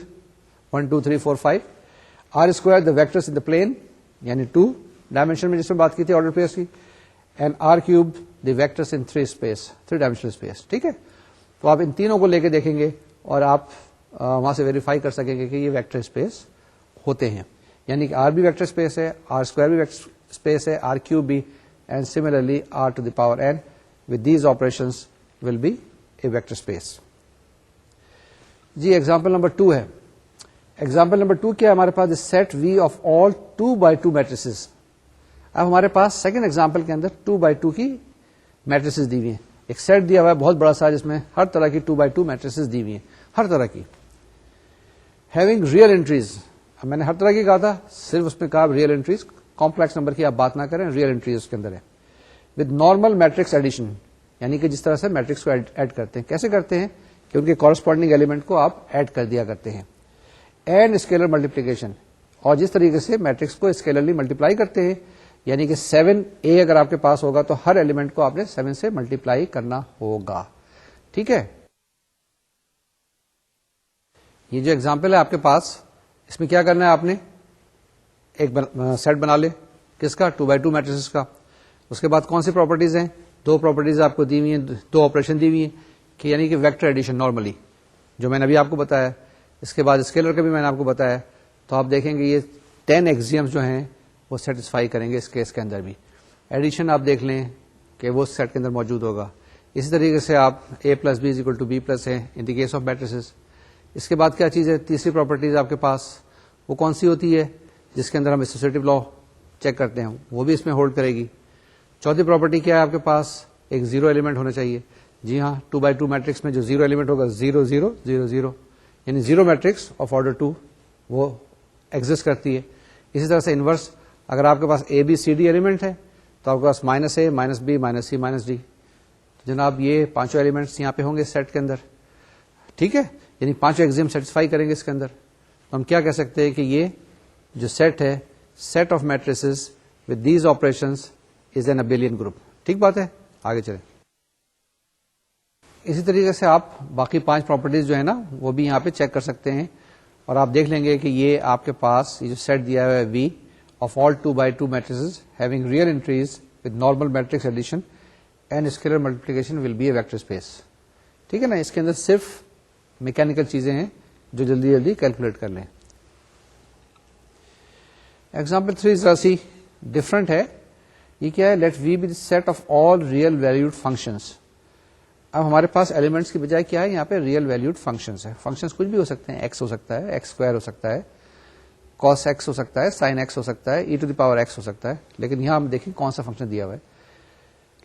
1 2 3 4 5, R square the vectors in the plane یعنی 2 ڈائمینشن میں جس میں بات کی تھی آرڈر اسپیس کی, and R cube the vectors in 3 dimensional space. ٹھیک ہے, تو آپ ان تینوں کو لے کے دیکھیں گے اور آپ وہاں سے ویریفائی کر سکیں گے کہ یہ ویکٹر اسپیس ہوتے ہیں. یعنی کہ R بھی ویکٹر اسپیس ہے, R اسکوائر بھی ویکٹر اسپیس ہے, R کیوب بھی, and similarly R to the power n with these operations will be a vector space. جی ایگزامپل نمبر 2 ہے. ایگزامپل نمبر 2 کیا ہے ہمارے پاس؟ Set V of all 2x2 matrices. اب ہمارے پاس سیکنڈ ایگزامپل کے اندر 2x2 کی میٹریسز دی ہوئی ہیں. ایک سیٹ دیا ہوا ہے بہت بڑا سا جس میں ہر طرح کی 2x2 میٹریسز دی ہوئی ہیں, ہر طرح کی, ہیونگ ریئل انٹریز. اب میں نے ہر طرح کی کہا تھا, صرف اس میں کہا ریئل انٹریز, کمپلیکس نمبر کی آپ بات نہ کریں, ریئل انٹریز اس کے اندر ہے. ود نارمل میٹرکس ایڈیشن, یعنی کہ جس طرح سے میٹرکس کو ایڈ کرتے ہیں. کیسے کرتے ہیں؟ کہ ان کے کورسپونڈنگ ایلیمنٹ کو آپ ایڈ کر دیا کرتے ہیں. اینڈ اسکیلر ملٹیپلیکیشن, اور جس طریقے سے میٹرکس کو اسکیلرلی ملٹیپلائی کرتے ہیں, یعنی کہ 7a اگر آپ کے پاس ہوگا تو ہر ایلیمنٹ کو آپ نے 7 سے ملٹیپلائی کرنا ہوگا. ٹھیک ہے, یہ جو ایگزامپل ہے آپ کے پاس, اس میں کیا کرنا ہے؟ آپ نے ایک سیٹ بنا لے, کس کا؟ 2x2 میٹریسز کا. اس کے بعد کون سی پراپرٹیز ہیں؟ 2 پراپرٹیز آپ کو دی ہوئی ہیں, 2 آپریشن دی ہوئی ہیں, کہ یعنی کہ ویکٹر ایڈیشن نارملی جو میں نے ابھی آپ کو بتایا. اس کے بعد اسکیلر کا بھی میں نے آپ کو بتایا. تو آپ دیکھیں گے یہ 10 ایکزیمز جو ہیں وہ سیٹسفائی کریں گے اس کیس کے اندر بھی. ایڈیشن آپ دیکھ لیں کہ وہ سیٹ کے اندر موجود ہوگا. اسی طریقے سے آپ a plus B is equal to B plus ہے in the case of matrices. اس کے بعد کیا چیز ہے؟ تیسری پراپرٹیز آپ کے پاس وہ کون سی ہوتی ہے جس کے اندر ہم ایسوسیٹو لا چیک کرتے ہیں, وہ بھی اس میں ہولڈ کرے گی. چوتھی پراپرٹی کیا ہے آپ کے پاس؟ ایک 0 ایلیمنٹ ہونا چاہیے. جی ہاں, 2x2 میٹرکس میں جو 0 ایلیمنٹ ہوگا 0 0 0 0 یعنی 0 میٹرکس آف آرڈر 2 وہ ایگزسٹ کرتی ہے. اسی طرح سے انورس, اگر آپ کے پاس اے بی سی ڈی ایلیمنٹ ہے تو آپ کے پاس -a -b -c -d, جناب یہ 5 ایلیمنٹس یہاں پہ ہوں گے سیٹ کے اندر. ٹھیک ہے, یعنی 5 ایگزیم سیٹسفائی کریں گے اس کے اندر. تو ہم کیا کہہ سکتے ہیں کہ یہ جو سیٹ ہے, set of matrices with these operations is an abelian group. ٹھیک بات ہے, آگے چلیں. اسی طریقے سے آپ باقی 5 پراپرٹیز جو ہے نا وہ بھی یہاں پہ چیک کر سکتے ہیں, اور آپ دیکھ لیں گے کہ یہ آپ کے پاس یہ جو سیٹ دیا ہوا ہے V of all 2x2 matrices having real entries with normal matrix addition and scalar multiplication will be a vector space. ٹھیک ہے نا, اس کے اندر صرف میکینکل چیزیں ہیں جو جلدی جلدی کیلکولیٹ کر لیں. ایگزامپل 3 ذرا سی ڈفرنٹ ہے. یہ کیا ہے؟ لیٹ V be the set of all real valued functions. اب ہمارے پاس ایلیمنٹس کی بجائے کیا ہے یہاں پہ ریئل ویلیوڈ فنکشنس ہے. فنکشنس کچھ بھی ہو سکتے ہیں, ایکس ہو سکتا ہے, ایکس اسکوائر ہو سکتا ہے, کاس ایکس ہو سکتا ہے, سائن ایکس ہو سکتا ہے, ای ٹو دی پاور ایکس ہو سکتا ہے. لیکن یہاں ہم دیکھیں کون سا فنکشن دیا ہوا ہے.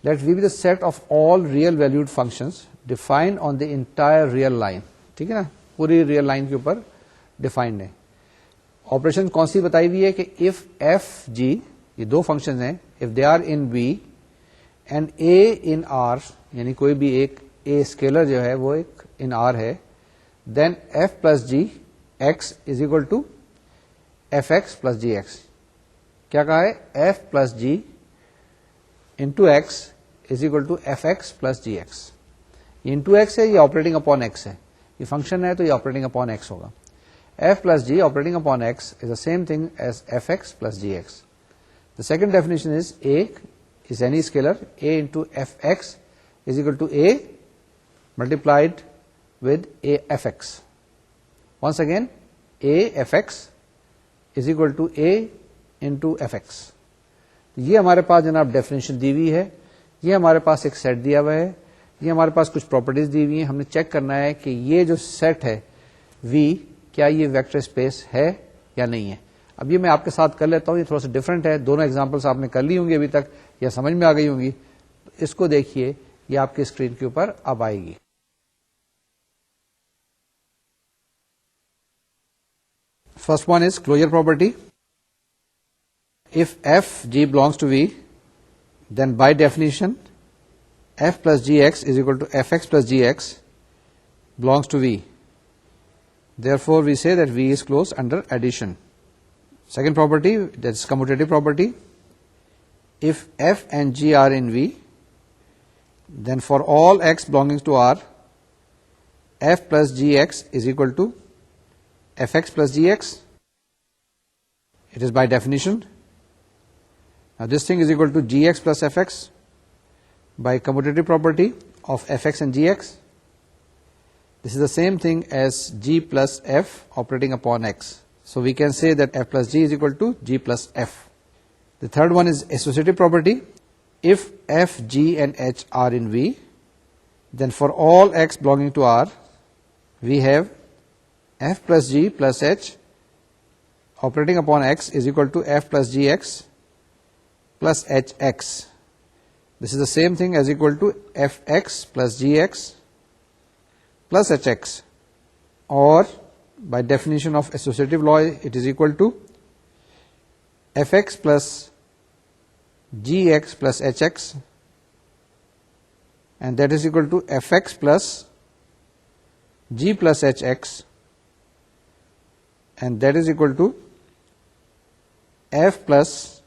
Let we be the set of all real valued functions defined on the entire real line. ٹھیک ہے نا, پوری ریئل لائن کے اوپر ڈیفائنڈ ہے. آپریشن کون سی بتائی ہوئی ہے کہ اف ایف جی, یہ 2 فنکشن ہیں, if they are in B and A in R, یعنی کوئی بھی ایک اے اسکیلر جو ہے وہ ایک ان آر ہے, then F plus G X is equal to F X plus G X. کیا کہا ہے؟ F plus G into X is equal to F X plus G X. یہ انٹو ایکس ہے, یہ آپریٹنگ اپون ایکس ہے. یہ function ہے تو یہ آپریٹنگ اپون ایکس ہوگا. F plus G operating upon X is the same thing as F X plus G X. The second definition is A is any scalar, A into F X is equal to A multiplied with a fx. Once again, a fx is equal to a into fx. یہ ہمارے پاس جناب definition دی ہوئی ہے, یہ ہمارے پاس ایک set دیا ہوا ہے, یہ ہمارے پاس کچھ پراپرٹیز دی ہوئی ہیں. ہم نے چیک کرنا ہے کہ یہ جو سیٹ ہے V کیا یہ ویکٹر اسپیس ہے یا نہیں ہے. اب یہ میں آپ کے ساتھ کر لیتا ہوں, یہ تھوڑا سا ڈفرنٹ ہے. دونوں ایگزامپلس آپ نے کر لی ہوں گی ابھی تک, یا سمجھ میں آ گئی ہوں گی. اس کو دیکھیے, یہ آپ کی اسکرین کے اوپر اب آئے گی. First one is closure property. If f g belongs to V, then by definition f plus gx is equal to fx plus gx belongs to V. Therefore, we say that V is closed under addition. Second property, that's commutative property. If f and g are in V, then for all x belonging to R, f plus gx is equal to fx plus gx. It is by definition. Now this thing is equal to gx plus fx by commutative property of fx and gx. This is the same thing as g plus f operating upon x. So we can say that f plus g is equal to g plus f. The third one is associative property. If f, g and h are in V, then for all x belonging to R, we have f plus g plus h operating upon x is equal to f plus gx plus hx. This is the same thing as equal to fx plus gx plus hx, or by definition of associative law it is equal to fx plus gx plus hx, and that is equal to fx plus g plus hx, and that is equal to f plus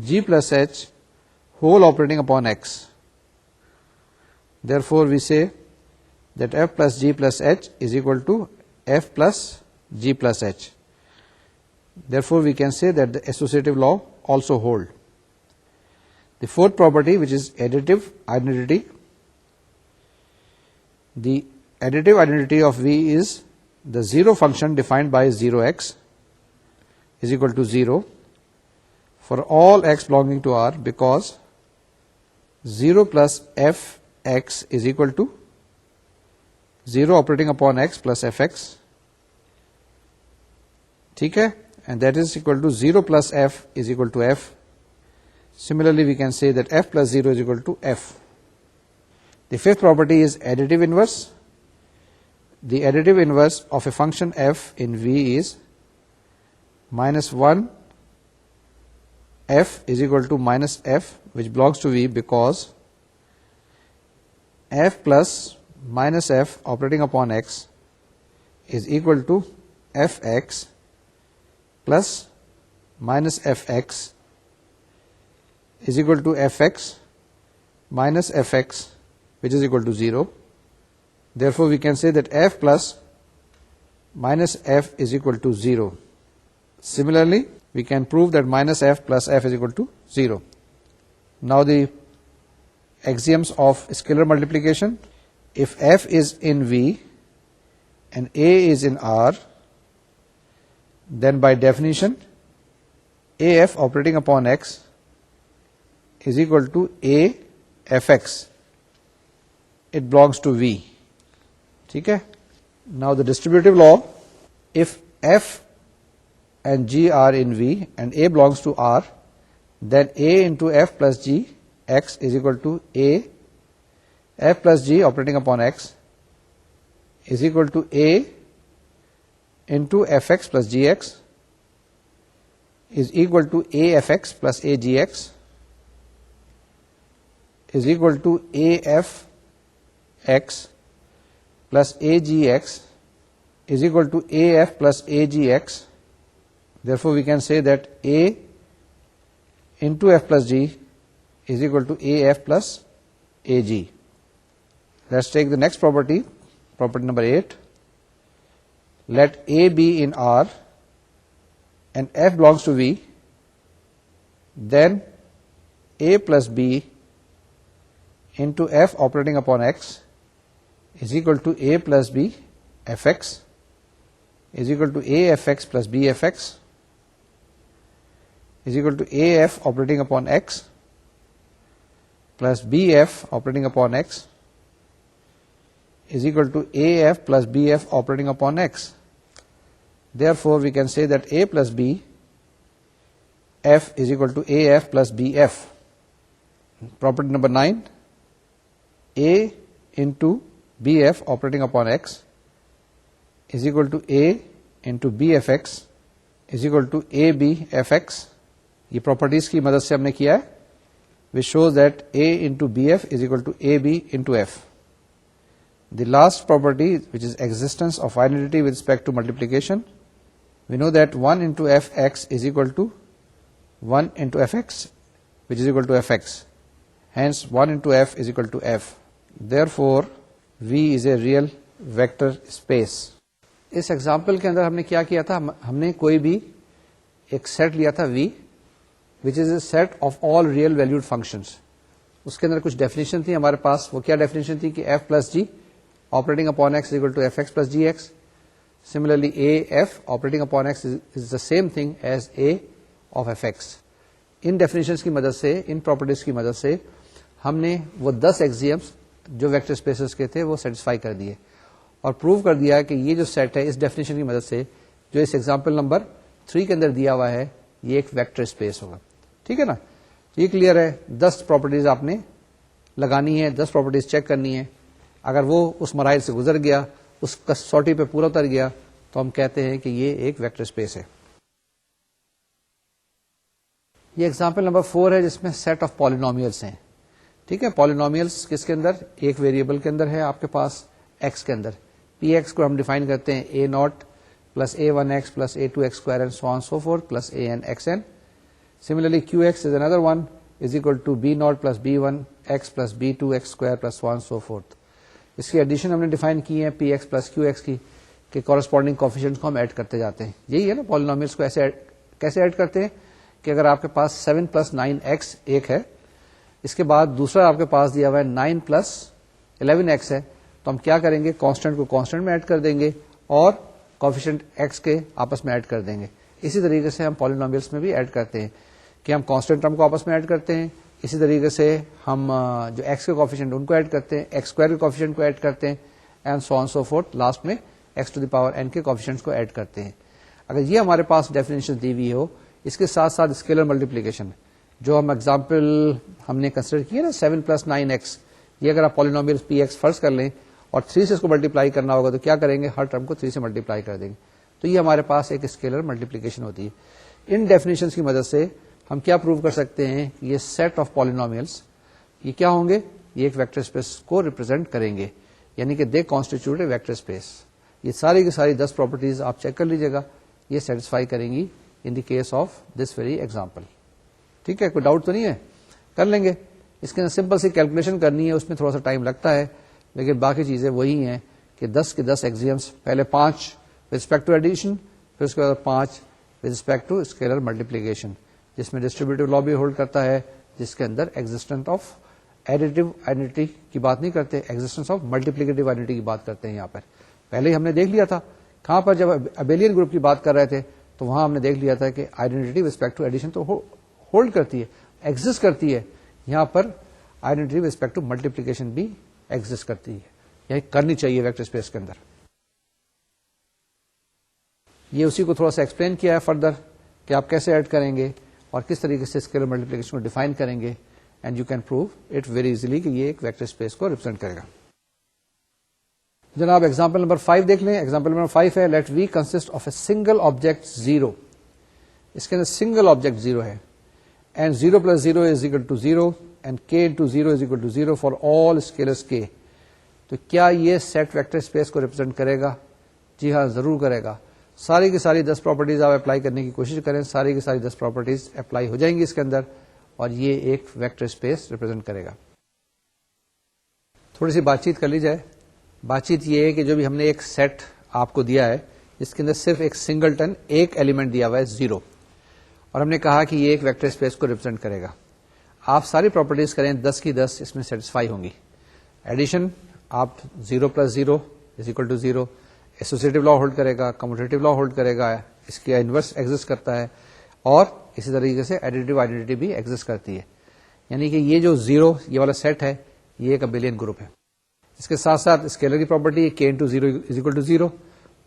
g plus h whole operating upon x. Therefore, we say that f plus g plus h is equal to f plus g plus h. Therefore, we can say that the associative law also hold. The fourth property, which is additive identity. The additive identity of V is the zero function defined by 0x is equal to 0 for all x belonging to R, because 0 plus fx is equal to 0 operating upon x plus fx. ٹھیک ہے, and that is equal to 0 plus f is equal to f. Similarly, we can say that f plus 0 is equal to f. The fifth property is additive inverse. The additive inverse of a function f in V is minus 1 f is equal to minus f, which belongs to V, because f plus minus f operating upon x is equal to fx plus minus fx is equal to fx minus fx, which is equal to 0. Therefore, we can say that f plus minus f is equal to 0. Similarly, we can prove that minus f plus f is equal to 0. Now the axioms of scalar multiplication. If f is in V and a is in R, then by definition af operating upon x is equal to a fx. It belongs to V. ٹھیک ہے. Now the distributive law, if f and g are in V and a belongs to R, then a into f plus g x is equal to a f plus g operating upon x is equal to a into fx plus gx is equal to a fx plus a gx is equal to a f x plus agx is equal to af plus agx. Therefore, we can say that a into f plus g is equal to af plus ag. Let's take the next property, property number 8. let A be in R and F belongs to V, then A plus B into F operating upon X is equal to A plus B fx is equal to A fx plus B fx is equal to AF operating upon X plus BF operating upon X is equal to AF plus BF operating upon X. Therefore, we can say that A plus B F is equal to AF plus BF. Property number 9, A into BF operating upon X is equal to A into BFX is equal to AB FX. یہ properties کی مدد سے ہم نے کیا ہے, which shows that A into BF is equal to AB into F. The last property, which is existence of identity with respect to multiplication, we know that 1 into Fx is equal to 1 into Fx, which is equal to Fx. Hence 1 into F is equal to F. Therefore, V is a real vector space. اس example کے اندر ہم نے کیا کیا تھا, ہم نے کوئی بھی ایک سیٹ لیا تھا V, which is a set of all real valued functions. اس کے اندر کچھ ڈیفینیشن تھی ہمارے پاس. وہ کیا ڈیفینیشن تھی کہ F plus G operating upon X is equal to Fx plus Gx. Similarly, AF operating upon X is the same thing as A of Fx. In definitions کی مدد سے, ان پراپرٹیز کی مدد سے ہم نے وہ 10 ایکزیمس جو ویکٹر اسپیسز کے تھے وہ سیٹسفائی کر دیے اور پروو کر دیا کہ یہ جو سیٹ ہے اس ڈیفینیشن کی مدد سے جو اس ایگزامپل نمبر 3 کے اندر دیا ہوا ہے یہ ایک ویکٹر اسپیس ہوگا. ٹھیک ہے نا, یہ کلیئر ہے. 10 پراپرٹیز آپ نے لگانی ہے, 10 پراپرٹیز چیک کرنی ہے. اگر وہ اس مراحل سے گزر گیا, اس کسوٹی پہ پورا اتر گیا, تو ہم کہتے ہیں کہ یہ ایک ویکٹر اسپیس ہے. یہ ایگزامپل نمبر 4 ہے جس میں سیٹ آف پالینومیلس ہیں. ٹھیک ہے, پالینومیلس کس کے اندر, ایک ویریبل کے اندر ہے آپ کے پاس ایکس کے اندر. پی ایکس کو ہم ڈیفائن کرتے ہیں A not plus A one X plus A two X square and so on so forth plus A N X N. Similarly, Qx is another one is equal to b naught plus b1 x plus b2 x square plus so on so forth. اس کی edition ہم نے define کی ہے پی x plus کیو x کی, کہ corresponding coefficients کو ہم add کرتے جاتے ہیں. یہی ہے نا پالینومیلس کو ایسے کیسے ایڈ کرتے ہیں کہ اگر آپ کے پاس 7 پلس 9x ایک ہے, اس کے بعد دوسرا آپ کے پاس دیا ہوا ہے 9 پلس 11x ہے, تو ہم کیا کریں گے, کانسٹنٹ کو کانسٹنٹ میں ایڈ کر دیں گے اور کوفیشینٹ x کے آپس میں ایڈ کر دیں گے. اسی طریقے سے ہم پالینومیلس میں بھی ایڈ کرتے ہیں کہ ہم کانسٹنٹ ٹرم کو آپس میں ایڈ کرتے ہیں. اسی طریقے سے ہم جو ایکس کے کوفیشینٹ ان کو ایڈ کرتے ہیں, ایکس اسکوائر کے کوفیشینٹ کو ایڈ کرتے ہیں, and so on so forth, last میں X to the power N کے کوفیشینٹس کو ایڈ کرتے ہیں. اگر یہ ہمارے پاس ڈیفینیشن دی ہوئی ہو, اس کے ساتھ ساتھ اسکیلر ملٹیپلیکیشن جو ہم ایگزامپل ہم نے کنسیڈر کیا نا 7 پلس 9x, یہ اگر آپ پالینومیل پی ایکس فرض کر لیں اور 3 سے اس کو ملٹیپلائی کرنا ہوگا تو کیا کریں گے, ہر ٹرم کو 3 سے ملٹیپلائی کر دیں گے. تو یہ ہمارے پاس ایک اسکیلر ملٹیپلیکیشن ہوتی ہے. ان ڈیفینیشنس کی مدد سے ہم کیا پروو کر سکتے ہیں کہ یہ سیٹ آف پالینومیلس یہ کیا ہوں گے, یہ ایک ویکٹر اسپیس کو ریپرزینٹ کریں گے, یعنی کہ they constitute a vector space. یہ ساری کی ساری 10 پراپرٹیز آپ چیک کر لیجیے گا, یہ سیٹسفائی کریں گی in the case of this very example. ٹھیک ہے, کوئی ڈاؤٹ تو نہیں ہے, کر لیں گے. اس کے اندر سمپل سی کیلکولیشن کرنی ہے, اس میں تھوڑا سا ٹائم لگتا ہے, لیکن باقی چیزیں وہی ہیں کہ 10 کے 10 ایگزیمس, پہلے 5 ود رسپیکٹ ٹو ایڈیشن, پھر اس کے بعد 5 with respect to scalar multiplication, جس میں ڈسٹریبیوٹیو لا بھی ہولڈ کرتا ہے, جس کے اندر ایگزسٹنس آف ایڈیٹو آئیڈینٹی کی بات نہیں کرتے, ایگزسٹنس آف ملٹیپلیکیٹو آئیڈینٹی کی بات کرتے ہیں. یہاں پر پہلے ہی ہم نے دیکھ لیا تھا, کہاں پر جب ابیلین گروپ کی بات کر رہے تھے تو وہاں ہم نے دیکھ لیا تھا کہ آئیڈینٹی ریسپیکٹ ٹو ایڈیشن تو ہولڈ کرتی ہے, ایگزسٹ کرتی ہے. یہاں پر آئیڈینٹی ریسپیکٹ ٹو ملٹیپلیکیشن بھی ایگزسٹ کرتی ہے, یہی کرنی چاہیے ویکٹر اسپیس کے اندر. یہ اسی کو تھوڑا سا ایکسپلین کیا ہے فردر کہ آپ کیسے ایڈ کریں گے اور کس طریقے سے اسکیلر ملٹیپلیکیشن کو ڈیفائن کریں گے, and you can prove it very easily کہ یہ ایک ویکٹر اسپیس کو ریپرزینٹ کرے گا. جناب ایگزامپل نمبر 5 دیکھ لیں. ایگزامپل نمبر 5 ہے let we consist of a single object 0. اس کے اندر سنگل آبجیکٹ 0 ہے, and 0 plus 0 is equal to 0 and k into 0 is equal to 0 for all scalars k. تو کیا یہ سیٹ ویکٹر اسپیس کو ریپرزینٹ کرے گا؟ جی ہاں, ضرور کرے گا. ساری کی ساری 10 پراپرٹیز آپ اپلائی کرنے کی کوشش کریں, ساری کی ساری 10 پراپرٹیز اپلائی ہو جائیں گی اس کے اندر, اور یہ ایک ویکٹر اسپیس ریپرزینٹ کرے گا. تھوڑی سی بات چیت کر لی جائے. بات چیت یہ ہے کہ جو بھی ہم نے ایک سیٹ آپ کو دیا ہے جس کے اندر صرف ایک سنگلٹن ایک ایلیمنٹ دیا ہوا ہے 0، اور ہم نے کہا کہ یہ ایک ویکٹر اسپیس کو ریپرزینٹ کرے گا. آپ ساری پراپرٹیز کریں 10 کی 10 اس میں سیٹسفائی ہوں گی. ایڈیشن آپ 0 + 0 = 0، ایسوسیٹو لا ہولڈ کرے گا، کموٹیٹو لا ہولڈ کرے گا، اس کی انورس ایگزسٹ کرتا ہے، اور اسی طریقے سے ایڈیٹو آئیڈینٹی بھی ایگزسٹ کرتی ہے. یعنی کہ یہ جو 0 یہ والا سیٹ ہے یہ ایک ابیلین گروپ ہے. اس کے ساتھ ساتھ اسکیلر کی پراپرٹی k × 0 = 0،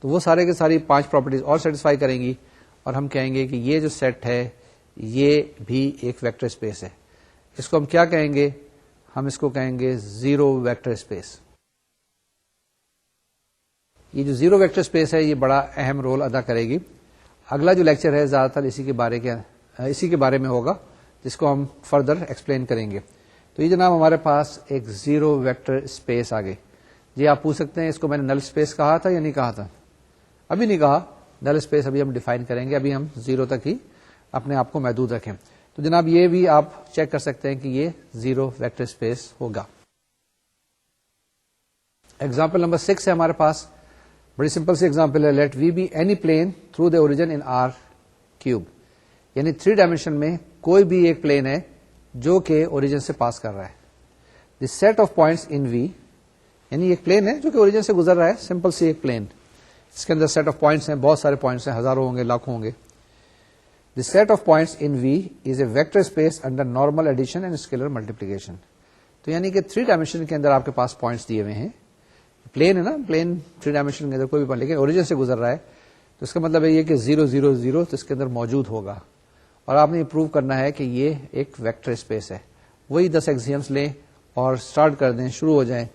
تو وہ سارے کے ساری 5 پراپرٹیز اور سیٹسفائی کریں گی، اور ہم کہیں گے کہ یہ جو سیٹ ہے یہ بھی ایک ویکٹر اسپیس ہے. اس کو ہم کیا کہیں گے؟ ہم اس کو کہیں گے 0 ویکٹر اسپیس. یہ جو 0 ویکٹر اسپیس ہے یہ بڑا اہم رول ادا کرے گی. اگلا جو لیکچر ہے زیادہ تر اسی کے بارے میں ہوگا، جس کو ہم فردر ایکسپلین کریں گے. تو یہ جناب ہمارے پاس ایک 0 ویکٹر اسپیس آ گئی. جی آپ پوچھ سکتے ہیں اس کو میں نے نل اسپیس کہا تھا یا نہیں کہا تھا؟ ابھی نہیں کہا. نل اسپیس ابھی ہم ڈیفائن کریں گے، ابھی ہم 0 تک ہی اپنے آپ کو محدود رکھیں. تو جناب یہ بھی آپ چیک کر سکتے ہیں کہ یہ 0 ویکٹر اسپیس ہوگا. ایگزامپل نمبر 6 ہے ہمارے پاس. بڑی سمپل سی ایگزامپل ہے. Let we be any plane through the origin in R cube. یعنی 3 ڈائمینشن میں کوئی بھی ایک پلین ہے جو کہ اوریجن سے پاس کر رہا ہے. The set of points in وی، یعنی ایک پلین ہے جو کہ اوریجن سے گزر رہا ہے، سمپل سی ایک پلین. اس کے اندر سیٹ آف پوائنٹس ہیں، بہت سارے پوائنٹس ہیں، ہزاروں ہوں گے، لاکھوں ہوں گے. The set of points in V is a vector space under normal addition and scalar multiplication. تو یعنی کہ 3 ڈائمینشن کے اندر آپ کے پاس پوائنٹس دیے ہوئے ہیں. پلین ہے نا، پلین 3 ڈائمینشن کے اندر کوئی بھی پوائنٹ، لیکن اوریجن سے گزر رہا ہے، تو اس کا مطلب ہے یہ کہ 0 0 0 تو اس کے اندر موجود ہوگا. اور آپ نے یہ پروو کرنا ہے کہ یہ ایک ویکٹر اسپیس ہے. وہی 10 ایکسیمز لیں اور سٹارٹ کر دیں، شروع ہو جائیں.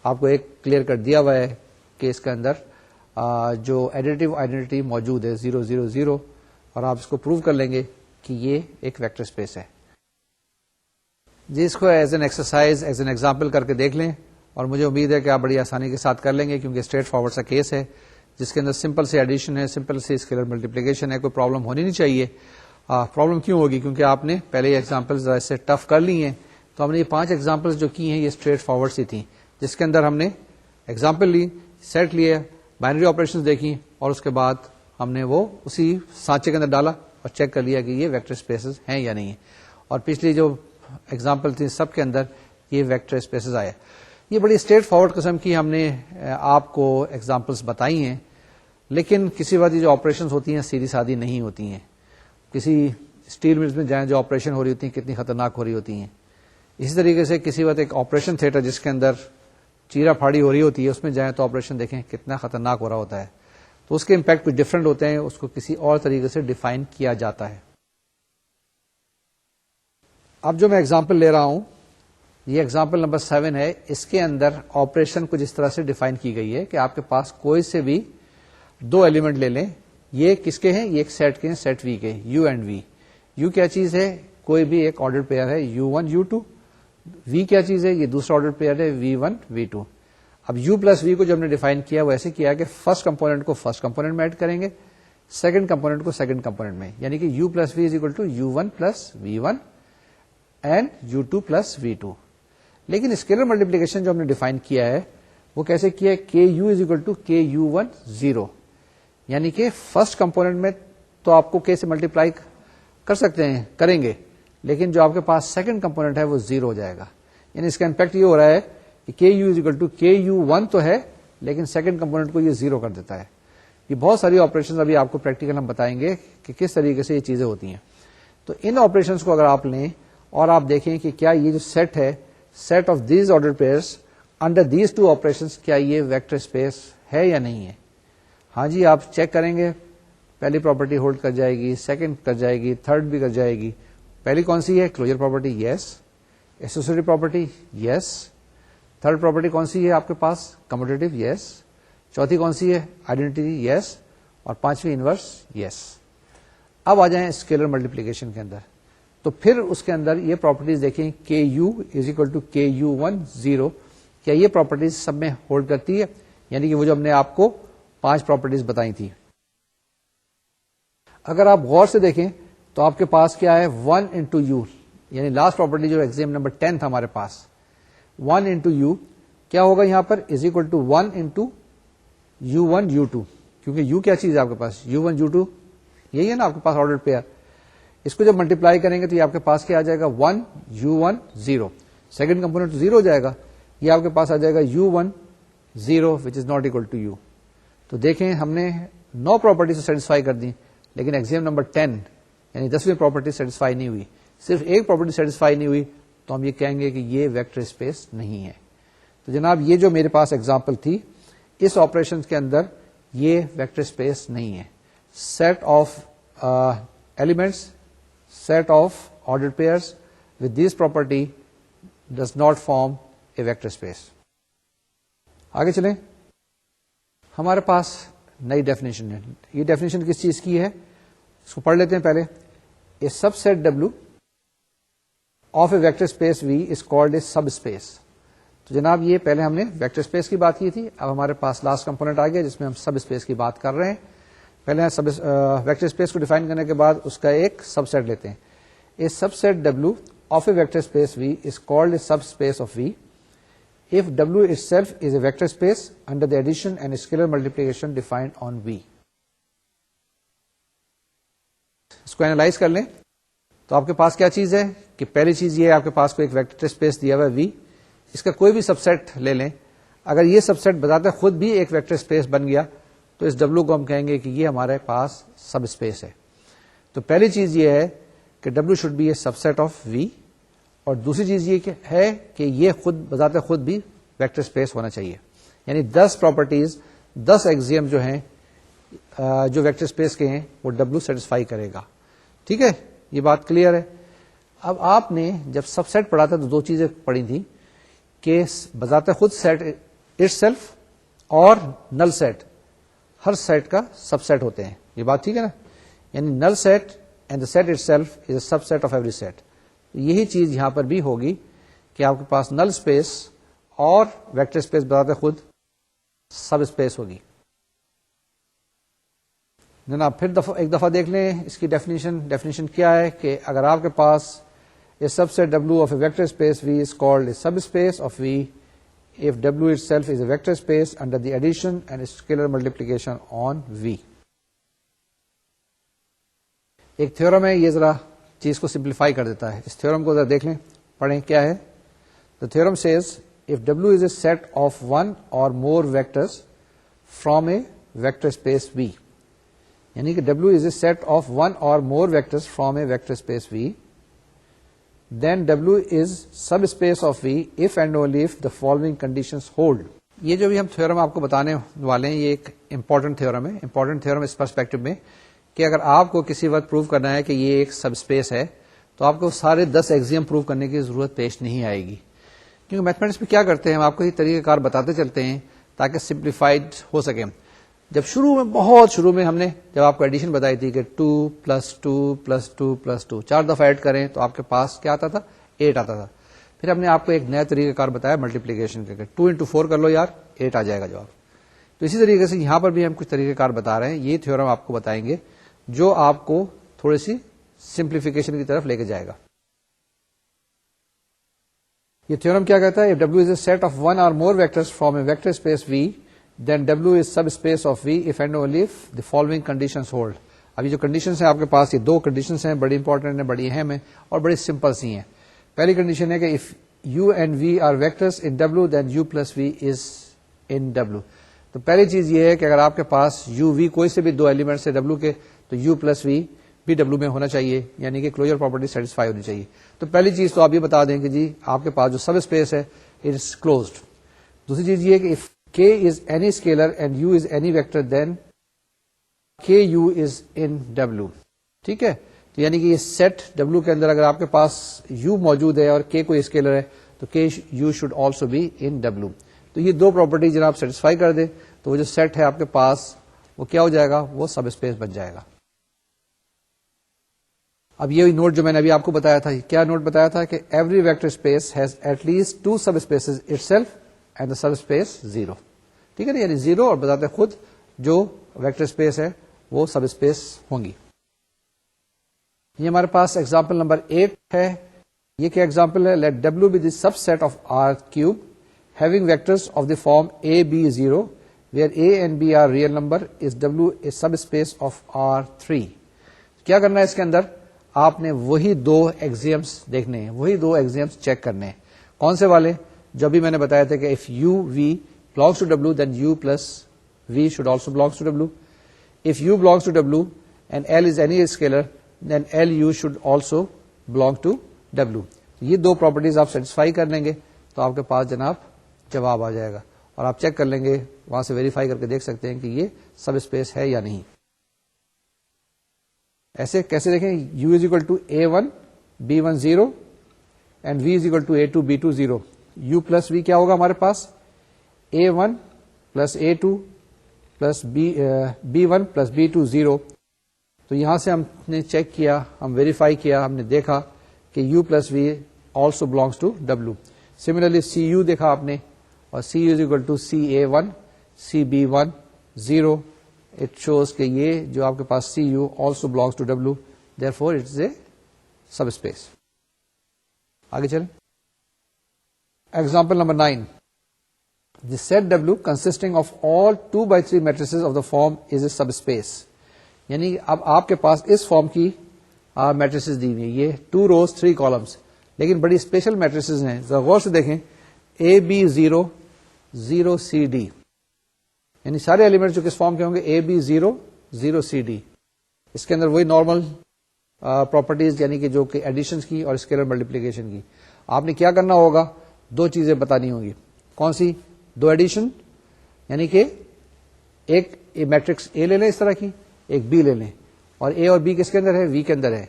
آپ کو ایک کلیئر کٹ دیا ہوا ہے کہ اس کے اندر جو ایڈیٹو آئیڈینٹی موجود ہے 0 0 0، اور آپ اس کو پروو کر لیں گے کہ یہ ایک ویکٹر اسپیس ہے. جی اس کو as an exercise, as an example کر کے دیکھ لیں، اور مجھے امید ہے کہ آپ بڑی آسانی کے ساتھ کر لیں گے، کیونکہ اسٹریٹ فارورڈ سا کیس ہے جس کے اندر سمپل سی ایڈیشن ہے، سمپل سی اسکیلر ملٹیپلیکیشن ہے. کوئی پرابلم ہونی نہیں چاہیے. پرابلم کیوں ہوگی؟ کیونکہ آپ نے پہلے یہ ایگزامپلز سے ٹف کر لی ہیں. تو ہم نے یہ 5 ایگزامپلز جو کی ہیں یہ اسٹریٹ فارورڈ سی تھیں، جس کے اندر ہم نے ایگزامپل لی، سیٹ لیے، بائنری آپریشن دیکھی، اور اس کے بعد ہم نے وہ اسی سانچے کے اندر ڈالا اور چیک کر لیا کہ یہ ویکٹر اسپیسز ہیں یا نہیں. اور پچھلی جو ایگزامپل تھی سب کے اندر یہ ویکٹر اسپیسز آئے. یہ بڑی اسٹریٹ فارورڈ قسم کی ہم نے آپ کو ایگزامپلس بتائی ہیں، لیکن کسی وقت جو آپریشنز ہوتی ہیں سیدھی سادھی نہیں ہوتی ہیں. کسی اسٹیل ملز میں جائیں جو آپریشن ہو رہی ہوتی ہیں کتنی خطرناک ہو رہی ہوتی ہیں. اسی طریقے سے کسی وقت ایک آپریشن تھیٹر جس کے اندر چیرا پھاڑی ہو رہی ہوتی ہے، اس میں جائیں تو آپریشن دیکھیں کتنا خطرناک ہو رہا ہوتا ہے. تو اس کے امپیکٹ کچھ ڈفرینٹ ہوتے ہیں، اس کو کسی اور طریقے سے ڈیفائن کیا جاتا ہے. اب جو میں ایگزامپل لے رہا ہوں یہ ایگزامپل نمبر 7 ہے. اس کے اندر آپریشن کچھ اس طرح سے ڈیفائن کی گئی ہے کہ آپ کے پاس کوئی سے بھی 2 ایلیمنٹ لے لیں. یہ کس کے ہیں؟ یہ ایک سیٹ کے ہیں، سیٹ وی کے، یو اینڈ وی. یو کیا چیز ہے؟ کوئی بھی ایک آرڈر پیئر ہے U1 U2. وی کیا چیز ہے؟ یہ دوسرا آرڈر پیئر ہے V1 V2. اب U پلس وی کو جو ہم نے ڈیفائن کیا وہ ایسے کیا کہ فرسٹ کمپونیٹ کو فرسٹ کمپونیٹ میں ایڈ کریں گے، سیکنڈ کمپونیٹ کو سیکنڈ کمپونیٹ میں، یعنی کہ U plus V is equal to U1 plus V1 and U2 plus V2. لیکن اسکیلر ملٹیپلیکیشن جو ہم نے ڈیفائن کیا ہے وہ کیسے کیا ہے؟ KU is equal to KU1 0، یعنی کہ فرسٹ کمپونیٹ میں تو آپ کو K سے ملٹیپلائی کر سکتے ہیں، کریں گے، لیکن جو آپ کے پاس سیکنڈ کمپونیٹ ہے وہ 0 ہو جائے گا. یعنی اس کا امپیکٹ یہ ہو رہا ہے کہ KU is equal to KU1 تو ہے لیکن سیکنڈ کمپونیٹ کو یہ 0 کر دیتا ہے. یہ بہت ساری آپریشن ابھی آپ کو پریکٹیکل ہم بتائیں گے کہ کس طریقے سے یہ چیزیں ہوتی ہیں. تو ان آپریشنس کو اگر آپ لیں اور آپ دیکھیں کہ کیا یہ جو سیٹ ہے، set of these order pairs under these 2 operations, کیا یہ ویکٹر اسپیس ہے یا نہیں ہے؟ ہاں جی آپ چیک کریں گے. پہلی پراپرٹی ہولڈ کر جائے گی، سیکنڈ کر جائے گی، تھرڈ بھی کر جائے گی. پہلی کون سی ہے؟ کلوجر پراپرٹی، یس. ایسوسیٹو پراپرٹی، یس. تھرڈ پراپرٹی کون سی ہے آپ کے پاس؟ کموٹیٹو، یس. چوتھی کون سی ہے؟ آئیڈینٹی، یس. اور پانچویں انورس، یس. اب آ جائیں اسکیلر ملٹیپلیکیشن کے اندر. تو پھر اس کے اندر یہ پراپرٹیز دیکھیں KU is equal to KU1 0. کیا یہ پراپرٹیز سب میں ہولڈ کرتی ہے؟ یعنی کہ وہ جو ہم نے آپ کو 5 پراپرٹیز بتائی تھی. اگر آپ غور سے دیکھیں تو آپ کے پاس کیا ہے؟ 1 انٹو یو، یعنی لاسٹ پراپرٹی جو ایگزام نمبر 10 تھا ہمارے پاس، 1 انٹو یو کیا ہوگا یہاں پر؟ Is equal to 1 into U1 U2، کیونکہ یو کیا چیز ہے آپ کے پاس, U1 U2 یہی ہے نا آپ کے پاس آرڈر پیئر. اس کو جب ملٹیپلائی کریں گے تو یہ آپ کے پاس کیا آ جائے گا 1 U1 0. سیکنڈ کمپونیٹ 0 ہو جائے گا, یہ آپ کے پاس آ جائے گا U1 0 which is not equal to U. تو دیکھیں ہم نے 9 پراپرٹی سے سیٹسفائی کر دی, لیکن ایگزام نمبر 10 یعنی 10ویں پراپرٹی سیٹسفائی نہیں ہوئی, صرف ایک پراپرٹی سیٹسفائی نہیں ہوئی, تو ہم یہ کہیں گے کہ یہ ویکٹر اسپیس نہیں ہے. تو جناب یہ جو میرے پاس ایگزامپل تھی, اس آپریشن کے اندر یہ ویکٹر اسپیس نہیں ہے. Set of elements, set of ordered pairs with this property does not form a vector space. آگے چلیں, ہمارے پاس نئی ڈیفینیشن ہے. یہ ڈیفینیشن کس چیز کی ہے, اس کو پڑھ لیتے ہیں پہلے. A subset W of a vector space V is called a subspace. تو جناب یہ پہلے ہم نے ویکٹر اسپیس کی بات کی تھی, اب ہمارے پاس لاسٹ کمپونیٹ آ گیا جس میں ہم سب اسپیس کی بات کر رہے ہیں. پہلے ویکٹر اسپیس کو ڈیفائن کرنے کے بعد اس کا ایک سب سیٹ لیتے ہیں. اے subset W of a vector space V is called a subspace of V if W itself is a vector space under the addition and scalar multiplication defined on V. اس کو analyse کر لیں تو آپ کے پاس کیا چیز ہے کہ پہلی چیز یہ ہے آپ کے پاس کوئی ایک ویکٹر اسپیس دیا ہوا ہے V, اس کا کوئی بھی سب سیٹ لے لیں. اگر یہ سب سیٹ بتاتے خود بھی ایک ویکٹر اسپیس بن گیا تو اس W کو ہم کہیں گے کہ یہ ہمارے پاس سب اسپیس ہے. تو پہلی چیز یہ ہے کہ W should be a subset of V, اور دوسری چیز یہ ہے کہ یہ خود بذات خود بھی ویکٹر اسپیس ہونا چاہیے. یعنی 10 پراپرٹیز 10 ایگزیم جو ہیں جو ویکٹر اسپیس کے ہیں وہ W سیٹسفائی کرے گا. ٹھیک ہے, یہ بات کلیئر ہے. اب آپ نے جب سب سیٹ پڑھا تھا تو 2 چیزیں پڑھی تھیں کہ بذات خود سیٹ اٹ سیلف اور نل سیٹ ہر سیٹ کا سب سیٹ ہوتے ہیں. یہ بات ٹھیک ہے نا, یعنی null set and the set itself is a subset of every set. یہی چیز یہاں پر بھی ہوگی کہ آپ کے پاس نل اسپیس اور ویکٹر اسپیس بتاتے خود سب اسپیس ہوگی. جناب پھر ایک دفعہ دیکھ لیں اس کی ڈیفینیشن کیا ہے کہ اگر آپ کے پاس A subset W of a vector space V is called a subspace of V if W itself is a vector space under the addition and scalar multiplication on V. ایک theorem ہے, یہ ذرا چیز کو simplify کر دیتا ہے. اس theorem کو ذرا دیکھ لیں, پڑھیں کیا ہے. The theorem says if W is a set of one or more vectors from a vector space V, یعنی کہ W is a set of one or more vectors from a vector space V, then W is subspace of V if and only if the following conditions hold. یہ جو بھی ہم theorem آپ کو بتانے والے ہیں یہ ایک امپورٹنٹ تھیورم ہے. امپورٹنٹ تھیورم اس پرسپیکٹو میں کہ اگر آپ کو کسی وقت پروو کرنا ہے کہ یہ ایک سب اسپیس ہے تو آپ کو سارے 10 ایگزیم پروو کرنے کی ضرورت پیش نہیں آئے گی, کیونکہ میتھمیٹکس میں کیا کرتے ہیں ہم آپ کو یہ طریقہ کار بتاتے چلتے ہیں تاکہ سمپلیفائڈ ہو سکے. جب بہت شروع میں ہم نے جب آپ کو ایڈیشن بتائی تھی کہ 2 + 2 + 2 + 2 4 دفعہ ایڈ کریں تو آپ کے پاس کیا آتا تھا 8 آتا تھا. پھر ہم نے آپ کو ایک نیا طریقہ کار بتایا ملٹیپلیکیشن کا, 2 × 4 کر لو یار 8 آ جائے گا جواب. تو اسی طریقے سے یہاں پر بھی ہم کچھ طریقہ کار بتا رہے ہیں, یہ تھیورم آپ کو بتائیں گے جو آپ کو تھوڑی سی سمپلیفیکیشن کی طرف لے کے جائے گا. یہ تھیورم کیا کہتا ہے, if W is a set of one or more vectors from a vector space V, then W is subspace of V if and only if the following conditions hold. ابھی جو کنڈیشنز ہیں آپ کے پاس, یہ 2 conditions ہیں, بڑی important ہیں, بڑی اہم ہیں اور بڑی سمپل سی ہیں. پہلی کنڈیشن ہے کہ if U and V are vectors in W, then U plus V is in W. تو پہلی چیز یہ ہے کہ اگر آپ کے پاس U V کوئی سے بھی 2 ایلیمنٹس ہے W کے تو U plus V بھی W میں ہونا چاہیے, یعنی کہ کلوجر پراپرٹی سیٹسفائی ہونی چاہیے. تو پہلی چیز تو آپ یہ بتا دیں کہ جی آپ کے پاس جو سب اسپیس ہے اٹ از کلوزڈ. دوسری چیز یہ کہ if K is any scalar and U is any vector, then KU is in W. ٹھیک ہے, تو یعنی کہ یہ سیٹ W کے اندر اگر آپ کے پاس U موجود ہے اور K کوئی اسکیلر ہے تو KU should also be in W. تو یہ 2 پراپرٹی جناب سیٹسفائی کر دے تو وہ جو سیٹ ہے آپ کے پاس وہ کیا ہو جائے گا, وہ سب اسپیس بن جائے گا. اب یہ نوٹ جو میں نے ابھی آپ کو بتایا تھا, کیا نوٹ بتایا تھا کہ every vector space has at least 2 subspaces itself and the subspace 0. ٹھیک ہے نا, یعنی 0 اور بتاتے خود جو ویکٹر اسپیس ہے وہ سب اسپیس ہوں گی. یہ ہمارے پاس ایگزامپل نمبر 8 ہے. یہ کیا ایگزامپل ہے, late W be the subset of R cube having vectors of the form A B 0 where A and B are real number is W a subspace of R3. کیا کرنا ہے اس کے اندر؟ آپ نے وہی دو ایگزیمس دیکھنے ہیں, وہی دو ایگزیمس چیک کرنے ہیں. کون سے والے؟ جو بھی میں نے بتایا تھا کہ if U V belongs to W then U plus V should also belongs to W. If U belongs to W and L is any scalar then L U should also belong to W. یہ دو properties آپ satisfy کر لیں گے تو آپ کے پاس جناب جواب آ جائے گا, اور آپ چیک کر لیں گے, وہاں سے ویریفائی کر کے دیکھ سکتے ہیں کہ یہ سب اسپیس ہے یا نہیں. ایسے کیسے دیکھیں؟ U is equal to A1 B1 0 and V is equal to A2 B2 0. U plus V کیا ہوگا ہمارے پاس؟ A1 plus A2 plus B1 plus B2 0. تو یہاں سے ہم نے چیک کیا, ہم ویریفائی کیا, ہم نے دیکھا کہ U plus V also belongs to W. Similarly CU دیکھا آپ نے, اور CU is equal to CA1 CB1 0. It shows کہ یہ جو آپ کے پاس CU also belongs to W, therefore it is a subspace. آگے چلیں. Example number 9. The set W consisting of all 2x3 matrices of the form is a subspace. یعنی اب آپ کے پاس اس فارم کی میٹریسز دی ہوئی ہیں, یہ 2 rows 3 columns, لیکن بڑی اسپیشل میٹریسز ہیں. ذرا غور سے دیکھیں, A B 0 0 C D, یعنی سارے ایلیمنٹ جو کس فارم کے ہوں گے؟ A B 0 0 C D. اس کے اندر وہی نارمل پراپرٹیز یعنی کہ جو کہ ایڈیشن کی اور اسکیلر ملٹیپلیکیشن کی. آپ نے کیا کرنا ہوگا؟ دو چیزیں بتانی ہوں گی. کون سی دو؟ ایڈیشن, یعنی کہ ایک میٹرکس A لے لیں اس طرح کی, ایک B لے لیں, اور A اور B کس کے اندر ہے؟ V کے اندر ہے.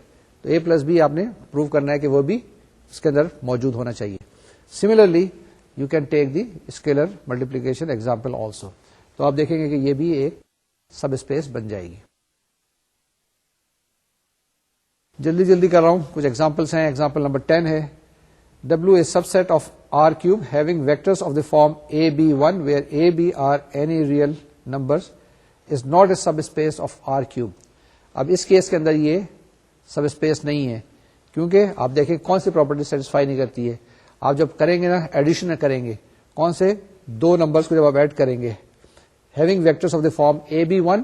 تو A پلس B آپ نے پروو کرنا ہے کہ وہ بھی اس کے اندر موجود ہونا چاہیے. Similarly you can take the scalar multiplication example also. تو آپ دیکھیں گے کہ یہ بھی ایک سب اسپیس بن جائے گی. جلدی جلدی کر رہا ہوں, کچھ ایگزامپلس ہیں. ایگزامپل نمبر 10 ہے W is subset of R cube having vectors of the form A B1 where A B are any real numbers is not a subspace of R cube. اب اس کیس کے اندر یہ سب space نہیں ہے, کیونکہ آپ دیکھیں کون سی پراپرٹی سیٹسفائی نہیں کرتی ہے. آپ جب کریں گے نا ایڈیشن کریں گے, کون سے دو نمبرز کو جب آپ ایڈ کریں گے, having vectors of the form A B 1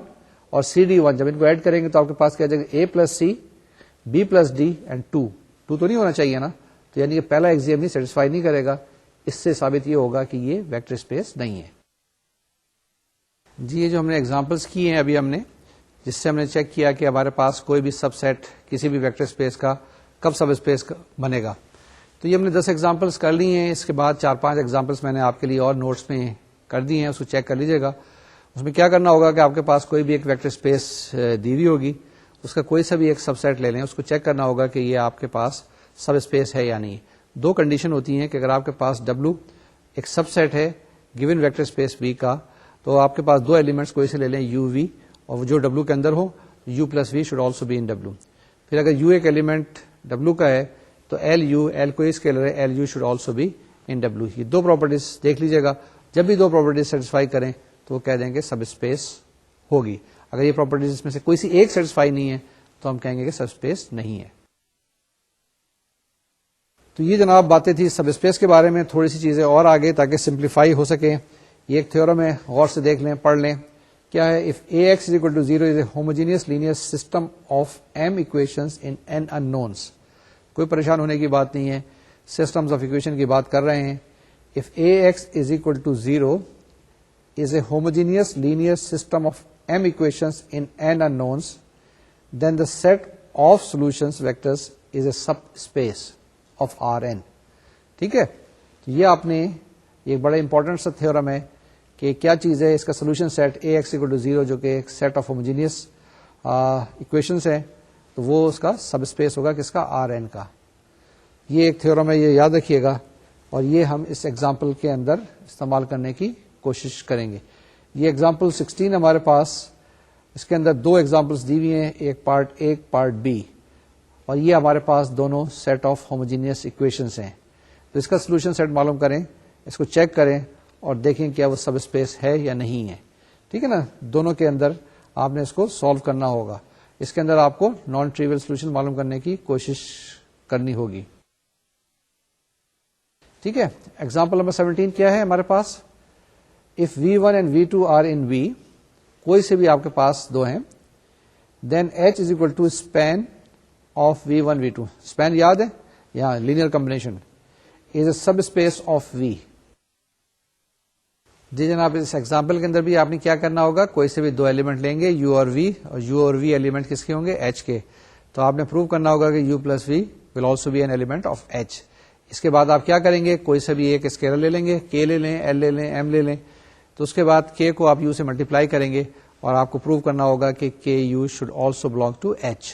اور سی ڈی 1, جب ان کو ایڈ کریں گے تو آپ کے پاس کیا جائے گا؟ A plus C B plus D and 2 تو نہیں ہونا چاہیے نا. تو یعنی کہ پہلا ایگزیم نہیں سیٹسفائی نہیں کرے گا. اس سے ثابت یہ ہوگا کہ یہ ویکٹر اسپیس نہیں ہے. جی یہ جو ہم نے ایگزامپلس کیے ہیں ابھی ہم نے, جس سے ہم نے چیک کیا کہ ہمارے پاس کوئی بھی سب سیٹ کسی بھی ویکٹر اسپیس کا کب سب اسپیس بنے گا. تو یہ ہم نے 10 ایگزامپلس کر لی ہیں. اس کے بعد 4-5 ایگزامپلس میں نے آپ کے لیے اور نوٹس میں کر دی ہیں, اس کو چیک کر لیجیے گا. اس میں کیا کرنا ہوگا کہ آپ کے پاس کوئی بھی ایک ویکٹر اسپیس دی ہوئی ہوگی, اس کا کوئی سا بھی ایک سب سیٹ لے لیں, اس کو چیک کرنا ہوگا کہ یہ آپ کے پاس سب اسپیس ہے یا نہیں. دو کنڈیشن ہوتی ہیں کہ اگر آپ کے پاس W ایک سب سیٹ ہے گیون ویکٹر اسپیس V کا, تو آپ کے پاس دو ایلیمنٹس کوئی سے لے لیں U V, اور جو W کے اندر ہو U plus V should also be in W. پھر اگر U ایک ایلیمنٹ W کا ہے تو L کوئی اسکیلر ہے, L U should also be in W. یہ دو پراپرٹیز دیکھ لیجیے گا, جب بھی دو پراپرٹیز سیٹسفائی کریں تو وہ کہہ دیں گے سب اسپیس ہوگی. اگر یہ پراپرٹیز میں سے کوئی سی ایک سیٹسفائی نہیں ہے تو ہم کہیں گے کہ سب اسپیس نہیں ہے. تو یہ جناب باتیں تھی سب اسپیس کے بارے میں. تھوڑی سی چیزیں اور آگے تاکہ سمپلیفائی ہو سکے. یہ ایک تھیورم ہے, غور سے دیکھ لیں, پڑھ لیں. کیا ہے؟ if Ax is equal to 0 is a homogeneous linear system of m equations in n unknowns. کوئی پریشان ہونے کی بات نہیں ہے, سسٹمز آف اکویشن کی بات کر رہے ہیں. if Ax is equal to 0 is a homogeneous linear system of m equations in n unknowns, then the set of solutions vectors is a subspace of Rn. ٹھیک ہے, یہ آپ نے ایک بڑا امپورٹنٹ سا تھیورم ہے کہ کیا چیز ہے اس کا solution set Ax equal to 0 جو کہ ایک سیٹ آف ہوموجینئس اکویشنس ہے, تو وہ اس کا سب اسپیس ہوگا کس کا؟ Rn کا. یہ ایک تھیورم ہے, یہ یاد رکھیے گا, اور یہ ہم اس ایگزامپل کے اندر استعمال کرنے کی کوشش کریں گے. یہ ایگزامپل 16 ہمارے پاس, اس کے اندر دو ایگزامپلس دی ہوئی ہیں, ایک پارٹ A پارٹ B, اور یہ ہمارے پاس دونوں سیٹ آف ہوموجینئس اکویشنس ہیں. تو اس کا سولوشن سیٹ معلوم کریں, اس کو چیک کریں اور دیکھیں کیا وہ سب اسپیس ہے یا نہیں ہے. ٹھیک ہے نا, دونوں کے اندر آپ نے اس کو سالو کرنا ہوگا. اس کے اندر آپ کو نان ٹریول سولوشن معلوم کرنے کی کوشش کرنی ہوگی. ٹھیک ہے, ایگزامپل نمبر 17 کیا ہے ہمارے پاس؟ if V1 and V2 are in V, کوئی سے بھی آپ کے پاس دو ہیں, then H is equal to span of V1 V2. span یاد ہے, یہاں linear combination is a subspace of V. جی جناب, اس ایگزامپل کے اندر بھی آپ نے کیا کرنا ہوگا, کوئی سے بھی دو ایلیمنٹ لیں گے, U اور V, اور U اور V ایلیمنٹ کس کے ہوں گے, H کے. تو آپ نے پروو کرنا ہوگا کہ U plus V will also be an element of H. اس کے بعد آپ کیا کریں گے, کوئی سے بھی ایک اسکیلر لے لیں گے, K لے لیں, L لے لیں, M لے لیں. تو اس کے بعد K کو آپ U سے ملٹیپلائی کریں گے اور آپ کو پروو کرنا ہوگا کہ KU should also belong to H.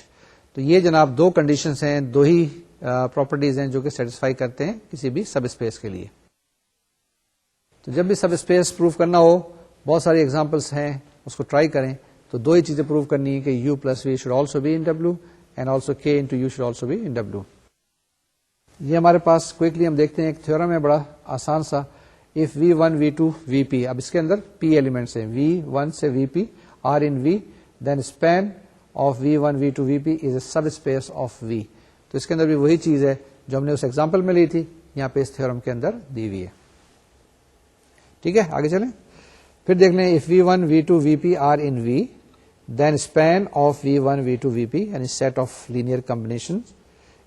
تو یہ جناب دو کنڈیشنز ہیں, دو ہی پراپرٹیز ہیں جو کہ سیٹسفائی کرتے ہیں کسی بھی سب اسپیس کے لیے. تو جب بھی سب اسپیس پروف کرنا ہو, بہت ساری ایگزامپلس ہیں, اس کو ٹرائی کریں. تو دو ہی چیزیں پروف کرنی ہے کہ U plus V should also be in W and also K into U should also be in W. یہ ہمارے پاس کوئکلی ہم دیکھتے ہیں ایک تھیورم ہے بڑا آسان سا, if V1 V2 VP, اب اس کے اندر P ایلیمنٹس ہیں, V1 سے VP are in V, then span of V1 V2 VP is a subspace of V. تو اس کے اندر بھی وہی چیز ہے جو ہم نے اس ایگزامپل میں لی تھی, یہاں پہ اس تھیورم کے اندر دی ہوئی ہے. ٹھیک ہے, آگے چلیں. پھر دیکھ لیں, if V1 V2 VP are in V, then span of V1 V2 VP یعنی set of linear combinations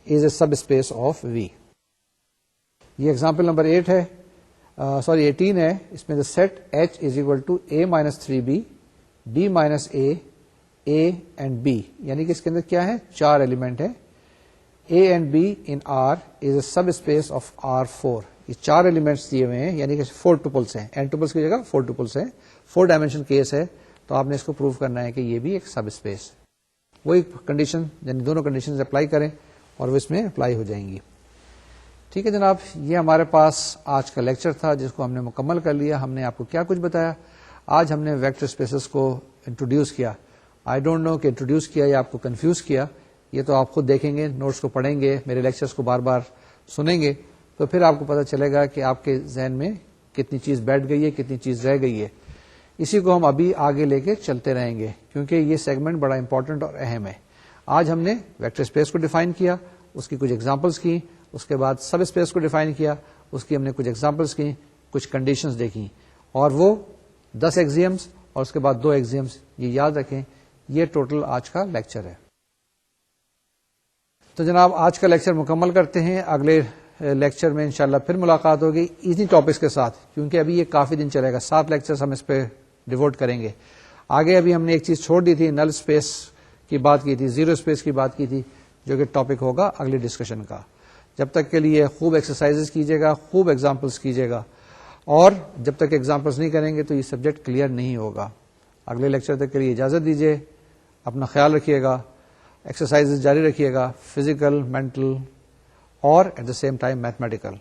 is a subspace of V. یہ ایگزامپل نمبر 8 ہے, 18 ہے. اس میں the set H is equal to A minus 3B, B minus A and B, یعنی کہ اس کے اندر کیا ہے, چار ایلیمنٹ ہے. A and B in R is a subspace of R4. یہ چار ایلیمنٹس دیے ہوئے ہیں, یعنی کہ 4 ٹپلس ہیں, n ٹپلس کی جگہ 4 ٹپلس ہیں, 4 ڈائمینشن کیس ہے. تو آپ نے اس کو پروو کرنا ہے کہ یہ بھی ایک سب اسپیس. وہی کنڈیشن, یعنی دونوں کنڈیشن اپلائی کریں اور وہ اس میں اپلائی ہو جائیں گی. ٹھیک ہے جناب, یہ ہمارے پاس آج کا لیکچر تھا جس کو ہم نے مکمل کر لیا. ہم نے آپ کو کیا کچھ بتایا, آج ہم نے ویکٹر اسپیسز کو انٹروڈیوس کیا. آئی ڈونٹ نو کہ انٹروڈیوس کیا یا آپ کو کنفیوز کیا, یہ تو آپ خود دیکھیں گے, نوٹس کو پڑھیں گے, میرے لیکچرز کو بار بار سنیں گے, تو پھر آپ کو پتہ چلے گا کہ آپ کے ذہن میں کتنی چیز بیٹھ گئی ہے, کتنی چیز رہ گئی ہے. اسی کو ہم ابھی آگے لے کے چلتے رہیں گے کیونکہ یہ سیگمنٹ بڑا امپورٹنٹ اور اہم ہے. آج ہم نے ویکٹر اسپیس کو ڈیفائن کیا, اس کی کچھ ایگزامپلس کی, اس کے بعد سب اسپیس کو ڈیفائن کیا, اس کی ہم نے کچھ ایگزامپلس کی, کچھ کنڈیشنز دیکھی, اور وہ 10 ایگزیمز اور اس کے بعد 2 ایگزیمز. یہ یاد رکھیں, یہ ٹوٹل آج کا لیکچر ہے. تو جناب آج کا لیکچر مکمل کرتے ہیں. اگلے لیکچر میں انشاءاللہ پھر ملاقات ہوگی ایزی ٹاپکس کے ساتھ, کیونکہ ابھی یہ کافی دن چلے گا, 7 لیکچرز ہم اس پہ ڈیووٹ کریں گے. آگے ابھی ہم نے ایک چیز چھوڑ دی تھی, نل اسپیس کی بات کی تھی, زیرو اسپیس کی بات کی تھی, جو کہ ٹاپک ہوگا اگلی ڈسکشن کا. جب تک کے لیے خوب ایکسرسائز کیجیے گا, خوب ایگزامپلس کیجیے گا, اور جب تک ایگزامپلس نہیں کریں گے تو یہ سبجیکٹ کلیئر نہیں ہوگا. اگلے لیکچر تک کے لیے اجازت دیجیے, اپنا خیال رکھیے گا, ایکسرسائز جاری رکھیے گا, فزیکل, مینٹل اور at the same time mathematical.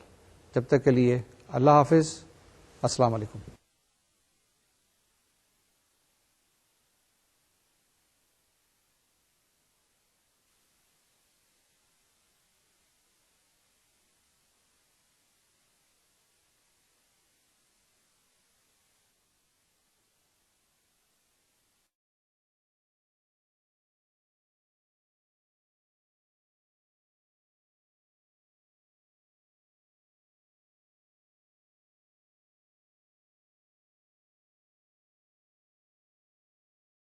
جب تک کے لیے اللہ حافظ, السلام علیکم.